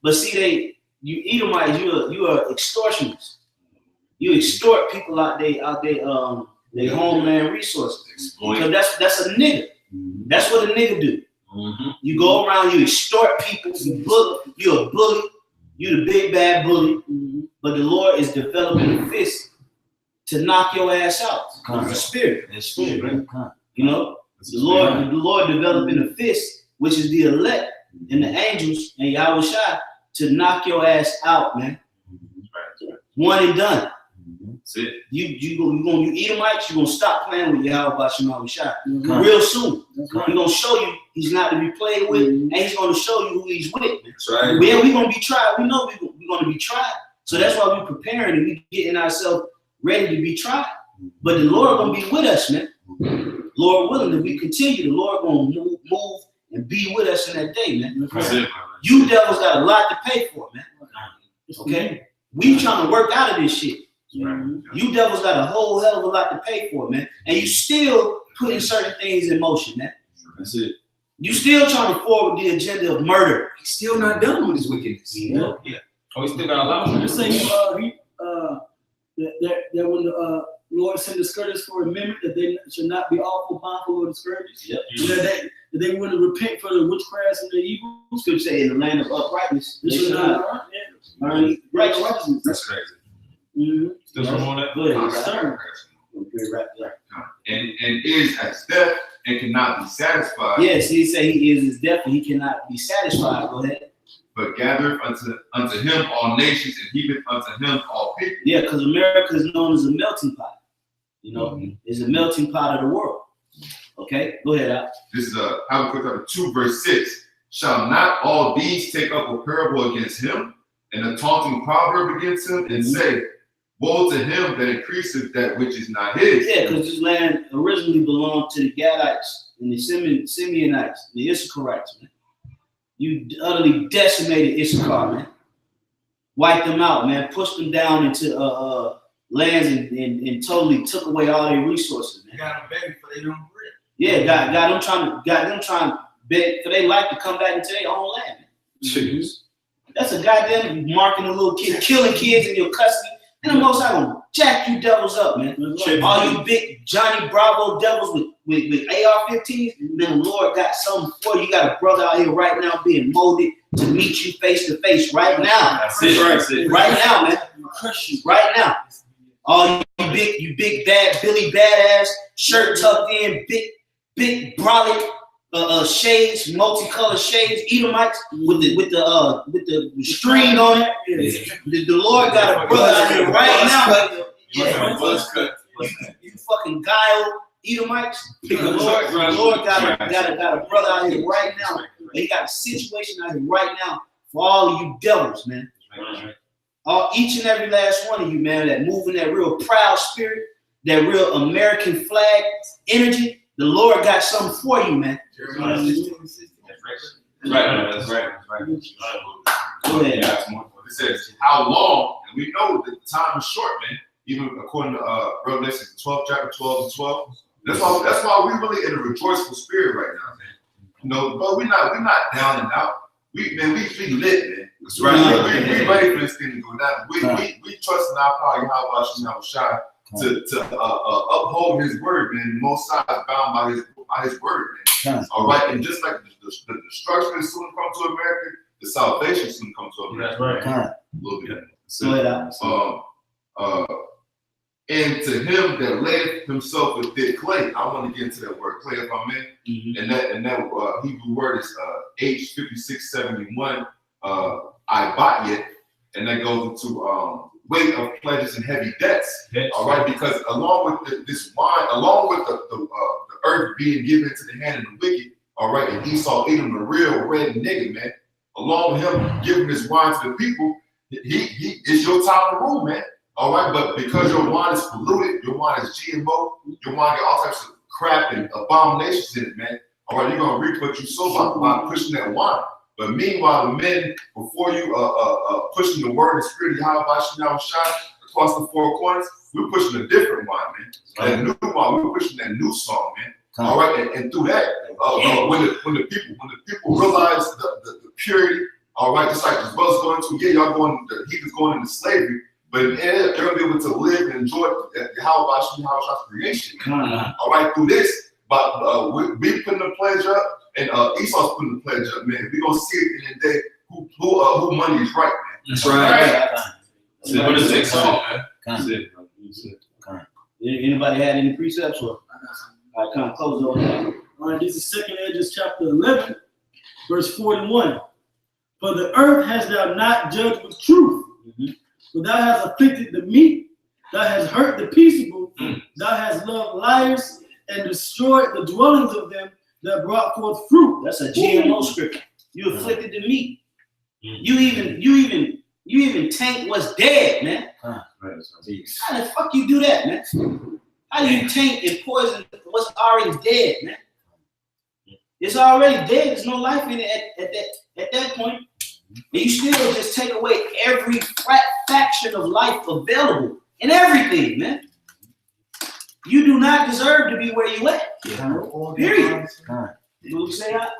but see you Edomites, you are extortionists. You extort people out their homeland resources. Because that's a nigga. That's what a nigga do. You go around, you extort people, you're a bully, you the big bad bully, but the Lord is developing a fist to knock your ass out. It's the spirit. That's spirit, right? The Lord developing a fist, which is the elect and the angels and Yahweh Shai, to knock your ass out, man. One and done. That's it. You Edomites, you're gonna stop playing with Yahweh Shai real soon. He's gonna show you he's not to be played with, and he's gonna show you who he's with. That's right. We're gonna be tried. We know we're gonna be tried. So that's why we're preparing and we getting ourselves ready to be tried. But the Lord gonna be with us, man. Lord willing, if we continue, the Lord gonna move and be with us in that day, man. That's it. You devils got a lot to pay for, man. Okay? We trying to work out of this shit. You devils got a whole hell of a lot to pay for, man. And you still putting certain things in motion, man. That's it. You still trying to forward the agenda of murder. He's still not done with his wickedness. Yeah. Oh, we still got a lot. You're saying that when the Lord sent the scourges for amendment, that they should not be awful, harmful, or discouraged. That they wouldn't repent for the witchcrafts and the evil. Scripture say in the land of uprightness, They should not learn righteousness. That's crazy. Still some more on that? Good. Sir. And is as death and cannot be satisfied. Yes, he say he is death and he cannot be satisfied. Go ahead. But gathereth unto him all nations and heapeth unto him all people. Yeah, because America is known as a melting pot. You know, it's a melting pot of the world. Okay, go ahead, Al. This is Habakkuk chapter 2, verse 6. Shall not all these take up a parable against him, and a taunting proverb against him, and say, woe to him that increaseth that which is not his? Yeah, because this land originally belonged to the Gadites and the Simeonites, the Issacharites, man. You utterly decimated Issachar, man. Wiped them out, man. Pushed them down into lands and totally took away all their resources, man. Got them begging for their own bread. Yeah, got them trying to beg for their life to come back into their own land. Jeez. That's a goddamn marking a little kid, killing kids in your custody. And the Most High gonna jack you devils up, man. All you big Johnny Bravo devils with AR-15s, then the Lord got something for you. You got a brother out here right now being molded to meet you face to face right now. That's it. Right now, man. Right now. All you big bad Billy Badass, shirt tucked in, big brolic shades, multicolored shades, Edomites with the string on it. The Lord got a brother out here right now. You fucking guile Edomites. The Lord got a brother out here right now. He got a situation out here right now for all of you devils, man. Each and every last one of you, man, that moving that real proud spirit, that real American flag energy. The Lord got something for you, man. That's right. Go ahead. It says, how long? And we know that time is short, man. Even according to Revelation 12, chapter 12 and 12. That's why we're really in a rejoiceful spirit right now, man. You know, but we're not down and out. We lit, man. That's right. We ready for this thing to go down. We trust in our power, how about Shai, to uphold his word, man. Most High is bound by his word, man. All right, and just like the destruction is soon come to America, the salvation soon come to America. That's right. A little bit. And to him that layeth himself with thick clay. I want to get into that word clay, if I may. And that Hebrew word is H5671 Ibatyet, and that goes into weight of pledges and heavy debts. All right, because along with this wine, along with the earth being given into the hand of the wicked, all right, and Esau eating a real red nigga, man. Along with him giving this wine to the people, it's your time to rule, man. All right, but because your wine is polluted, your wine is GMO, your wine got all types of crap and abominations in it, man. All right, you're gonna reap what you sow by pushing that wine. But meanwhile, the men before you pushing the word and spirit of Yahweh Shai across the four corners, we're pushing a different wine, man. That new wine, we're pushing that new song, man. All right, and through that, when the people realize the purity, all right, just like the brothers going to, the heathens going into slavery, but they're gonna be able to live and enjoy Yahweh Shai's creation. All right, through this, but we putting the pledge up, and Esau's putting the pledge up, man. We're gonna see it in the day who money is right, man. That's right. So what does it take song, man? That's it. Anybody had any precepts? Or I kind of close on that. All right, this is 2nd Edges chapter 11, verse 41. For the earth has thou not judged with truth, but thou hast afflicted the meek, thou hast hurt the peaceable, thou hast loved liars and destroyed the dwellings of them that brought forth fruit. That's a GMO scripture. You afflicted the meek. You even taint what's dead, man. How the fuck you do that, man? How do you taint and poison what's already dead, man? It's already dead. There's no life in it at that point. And you still just take away every fraction of life available and everything, man. You do not deserve to be where you at. Period. You say that?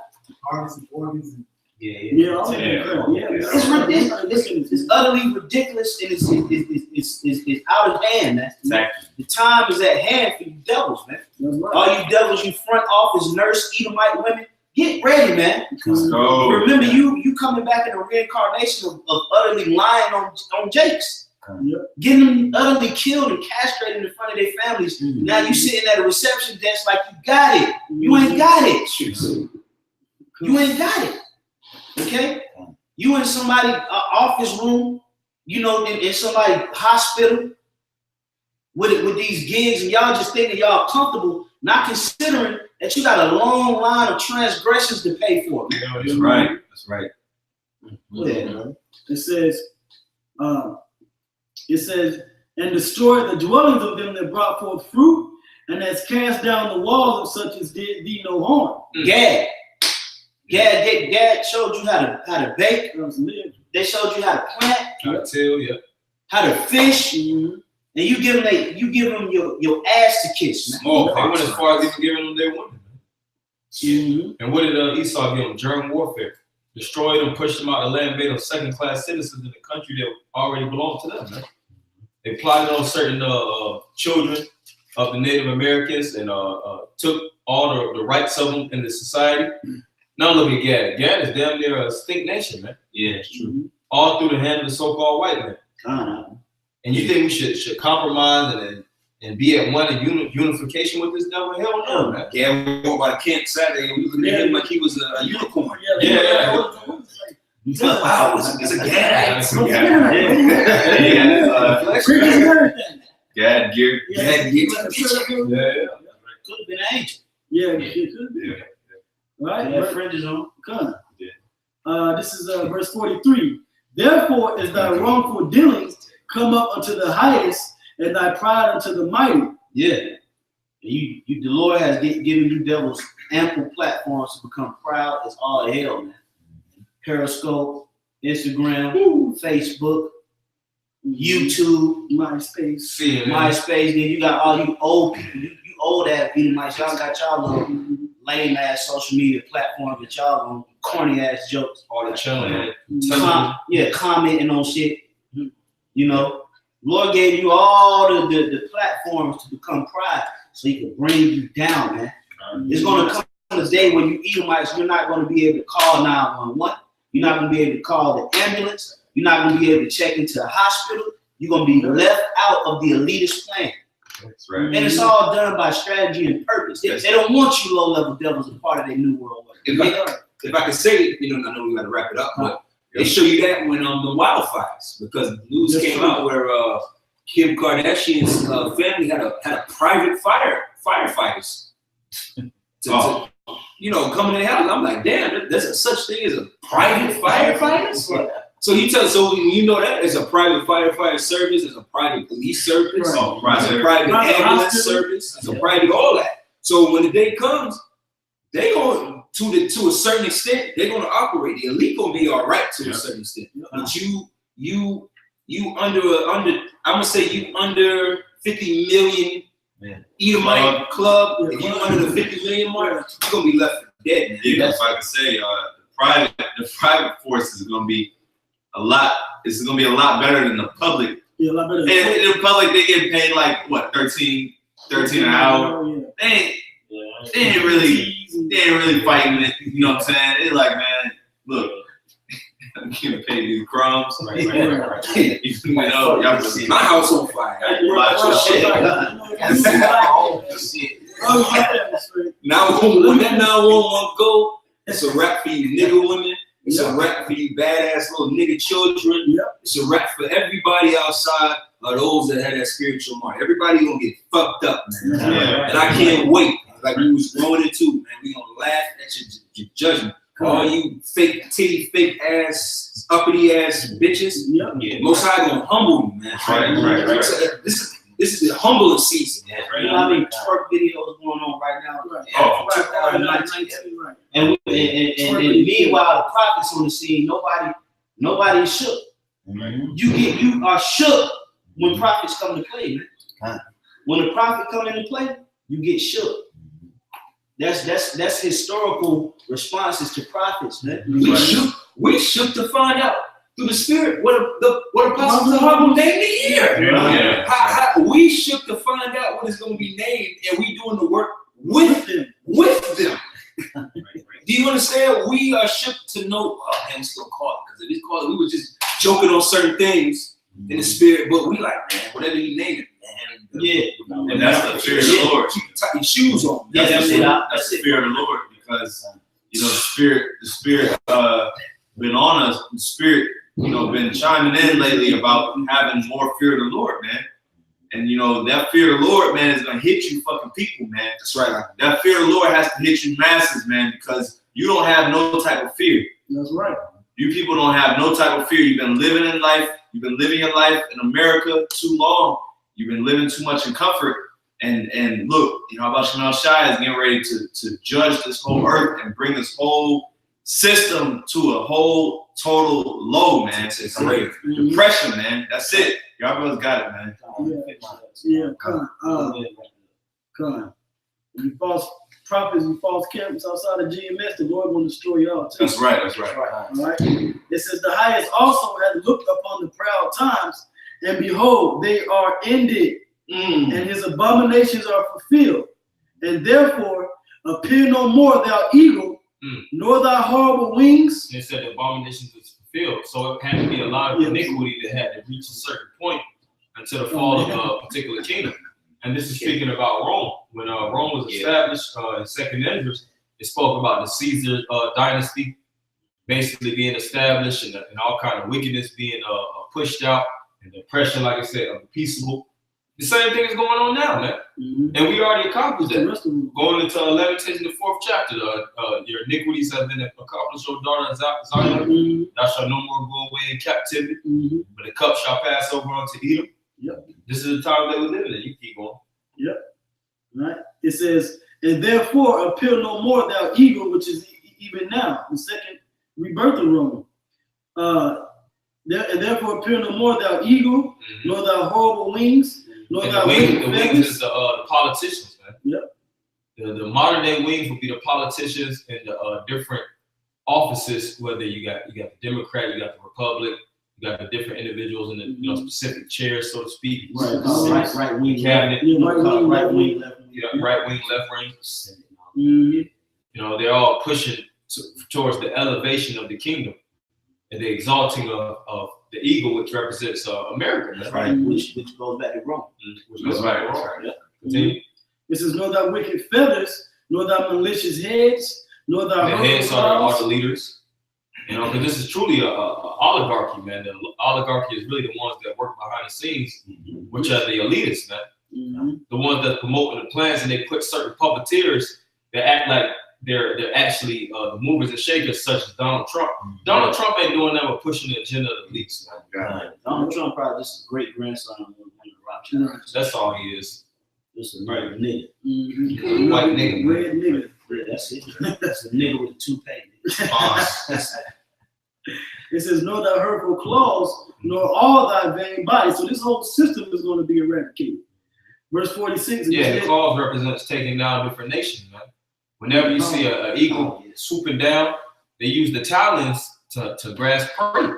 Harvest and organs. It's ridiculous. It's utterly ridiculous, and it's out of hand, man. Exactly. The time is at hand for you devils, man. All you devils, you front office nurse Edomite women, get ready, man. Remember, you coming back in a reincarnation of utterly lying on Jakes. Getting them utterly killed and castrated in front of their families. Now you sitting at a reception desk like you got it. You ain't got it. You ain't got it. Okay? You in somebody's office room, in somebody's hospital, with these gigs, and y'all just thinking y'all comfortable, not considering that you got a long line of transgressions to pay for. Man. That's right. That's right. Yeah. It says, and destroy the dwellings of them that brought forth fruit, and has cast down the walls of such as did thee no harm. Gad showed you how to bake. They showed you how to plant, ATL, how to fish, and you give them your ass to kiss, man. Oh, they went as far as even giving them their women. And what did Esau give them? Germ warfare. Destroyed them, pushed them out of the land, made them second-class citizens in the country that already belonged to them. Man. They plotted on certain children of the Native Americans and took all the rights of them in the society. Now look at Gad. Gad is damn near a stink nation, man. Yeah, it's true. All through the hand of the so-called white man. And you think we should compromise and be at one in unification with this devil? Hell no, man. Yeah, we walked by the camp Saturday and we looked at him like he was a unicorn. Wow, it's a Gad. Gad gear. Could have been an angel. Yeah, it could be. Right? Had fringes on. This is verse 43. Therefore is thy wrongful dealings come up unto the highest, and thy pride unto the mighty. Yeah. The Lord has given you devils ample platforms to become proud as all hell, man. Periscope, Instagram, Facebook, YouTube, MySpace. Then you got all you old people, you old ass Edomites. Y'all got y'all little lame ass social media platforms that y'all on corny ass jokes. All the chilling. Commenting on shit. You know, Lord gave you all the platforms to become pride, so He can bring you down, man. It's gonna come a day when you Edomites, you're not gonna be able to call 911. You're not gonna be able to call the ambulance. You're not gonna be able to check into the hospital. You're gonna be left out of the elitist plan. That's right. And it's all done by strategy and purpose. They don't want you low-level devils as part of their new world. If I could say it, I know we got to wrap it up, but they show you that when the wildfires, because the news came out where Kim Kardashian's family had a private firefighters to coming in the house. I'm like, damn, there's a such thing as a private firefighters. So you know that there's a private firefighter service, there's a private police service, there's a private ambulance service, there's a private all that. So when the day comes, they going to a certain extent, they're going to operate. The elite gonna be all right to a certain extent, but you under I'm gonna say you under 50 million Edomite club. If you under the 50 million mark, you're gonna be left for dead. Man. Yeah, if I could say, the private force is gonna be a lot. It's gonna be a lot better than the public. Yeah, a lot better. And the public, they get paid like what, 13 an hour. They ain't really fighting it. You know what I'm saying? They're like, man, look, I'm getting paid these crumbs. Right. Y'all my house on fire. Now when that 911 go, it's a rap for you nigga women. It's a rap for you badass little nigga children. It's a rap for everybody outside of those that had that spiritual mind. Everybody gonna get fucked up, man. And I can't wait. Like we was growing into, man. We gonna laugh at your judgment. All you fake titty, fake ass, uppity ass bitches. Most High gonna humble you, man. Right. So this is the humbling season. You know how many twerk videos going on right now? And meanwhile, the prophets on the scene, nobody shook. You are shook when prophets come to play, man. When the prophet come into play, you get shook. That's historical responses to prophets, man. We shook to find out through the Spirit what apostles of Bible named the year. We shook to find out what is going to be named, and we doing the work with them. Do you understand? We are shook to know. Oh man, we still call it because if it's called, we were just joking on certain things in the Spirit, but we like, man, whatever you name it, man. And that's the fear of the Lord. Keep your shoes on. That's the fear of the Lord, because the Spirit been on us. The Spirit, been chiming in lately about having more fear of the Lord, man. And you know, that fear of the Lord, man, is gonna hit you fucking people, man. That's right. That fear of the Lord has to hit you masses, man, because you don't have no type of fear. That's right. You people don't have no type of fear. You've been living in life. You've been living your life in America too long. You've been living too much in comfort. And look, you know, Abba Shai is getting ready to judge this whole earth and bring this whole system to a whole total low, man. It's great. Depression, man. That's it. Y'all brothers got it, man. Yeah, come on. You false prophets and false camps outside of GMS, the Lord will destroy y'all too. That's right. That's right. All right. It says the highest also had looked upon the proud times, and behold, they are ended, and his abominations are fulfilled. And therefore appear no more thou eagle, nor thy horrible wings. It said the abominations was fulfilled. So it had to be a lot of iniquity that had to reach a certain point until the fall of a particular kingdom. And this is speaking about Rome. When Rome was established in Second Esdras, it spoke about the Caesar dynasty basically being established and all kind of wickedness being pushed out and the oppression, like I said, of the peaceable. The same thing is going on now, man. And we already accomplished that. Going into 11, in the 4th chapter, your iniquities have been accomplished, O daughter of Zion. Thou shalt no more go away in captivity, but the cup shall pass over unto Edom. This is the time that we're living in. You keep going. Right. It says, and therefore appear no more thou eagle, which is even now, the second rebirth of Rome. And therefore appear no more thou eagle, nor thy horrible wings, nor thy the wings is the politicians, man. The modern day wings would be the politicians and the different offices, whether you got the Democrat, you got the Republic, you got the different individuals in the specific chairs, so to speak. Right wing, cabinet, right wing, left wing. Right wing, left wing. You know, they're all pushing towards the elevation of the kingdom and the exalting of the eagle, which represents America. That's right. Which goes back to Rome. Which goes back to Rome. This is nor thy wicked feathers, nor thy malicious heads, nor thy the heads are the leaders. You know, because this is truly a oligarchy, man. The oligarchy is really the ones that work behind the scenes, which are the elitists, man. The ones that promoting the plans, and they put certain puppeteers that act like they're actually the movers and shakers, such as Donald Trump. Donald Trump ain't doing that but pushing the agenda of the elites, man. Donald Trump probably just a great grandson of one of the Rothschilds. That's all he is. Just a nigga. White nigga. Red nigga. Yeah, that's it. That's a nigga with a toupee. It says, nor thy hurtful claws, nor all thy vain body. So this whole system is going to be eradicated. Verse 46. Yeah, the claws represents taking down different nations, man. Whenever you see an eagle swooping down, they use the talons to grasp prey.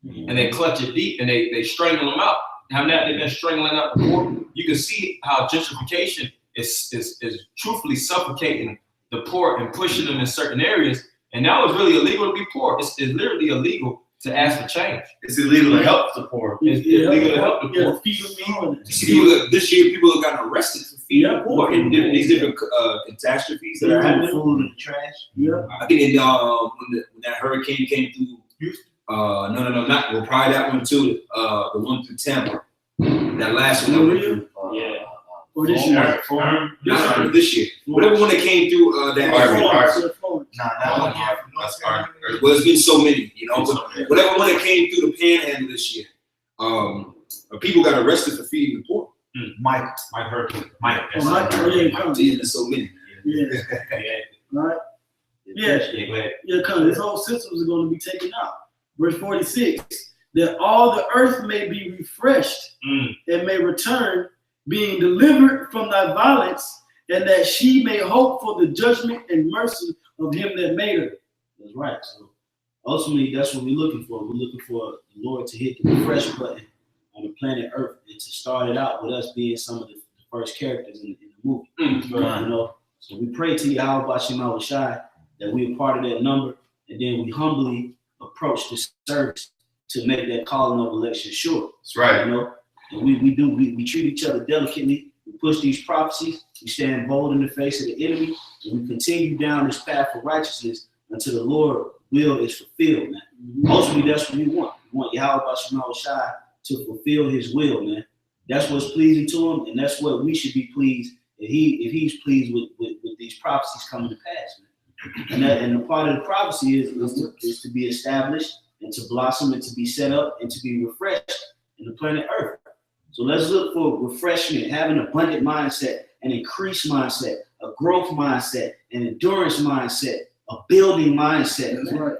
And they clutch it deep and they strangle them out. How now they've been strangling out the poor. You can see how gentrification is truthfully suffocating the poor and pushing them in certain areas. And now it's really illegal to be poor. It's literally illegal to ask for change. It's illegal to help the poor. It's illegal to help the poor. This year, people have gotten arrested for feeding the poor in these different catastrophes that are happening. Food in the trash. I think when that hurricane came through Houston. Probably that one too. The one through Tampa. That last one. Or this year? This year. Whatever one that came through that area. Well, there's been so many, you know. But whatever one that came through the panhandle this year, people got arrested for feeding the poor. Mike Hurricane. Mike. There's so many. Right. This whole system is going to be taken out. Verse 46, that all the earth may be refreshed and may return, being delivered from thy violence, and that she may hope for the judgment and mercy of him that made her. That's right. So ultimately, that's what we're looking for. We're looking for the Lord to hit the refresh button on the planet Earth and to start it out with us being some of the first characters in the movie. You know, so we pray to Yahweh Shema Shai that we are part of that number, and then we humbly approach the service to make that calling of election sure. That's right. You know, and we treat each other delicately. We push these prophecies. We stand bold in the face of the enemy, and we continue down this path of righteousness until the Lord's will is fulfilled, man. Ultimately, that's what we want. We want Yahweh Shema Shai to fulfill his will, man. That's what's pleasing to him, and that's what we should be pleased if he's pleased with these prophecies coming to pass, man. And the part of the prophecy is to be established and to blossom and to be set up and to be refreshed in the planet Earth. So let's look for refreshment, have an abundant mindset, an increased mindset, a growth mindset, an endurance mindset, a building mindset. That's right.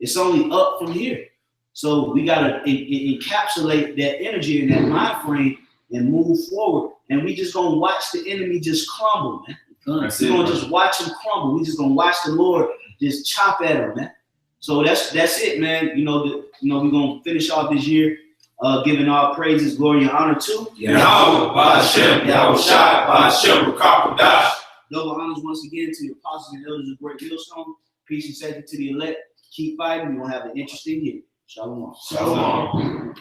It's only up from here. So we gotta encapsulate that energy in that mind frame and move forward. And we just gonna watch the enemy just crumble, man. We're gonna just watch him crumble. We just gonna watch the Lord just chop at him, man. So that's it, man. We're gonna finish off this year giving all praises, glory, and honor to Yahweh, Ba'Shem, Yahweh Shai, Ba'Shem, Rakakadash. Double honors once again to the apostles and elders of Great Millstone. Peace and safety to the elect. Keep fighting. We're gonna have an interesting year. Shalom. Shalom.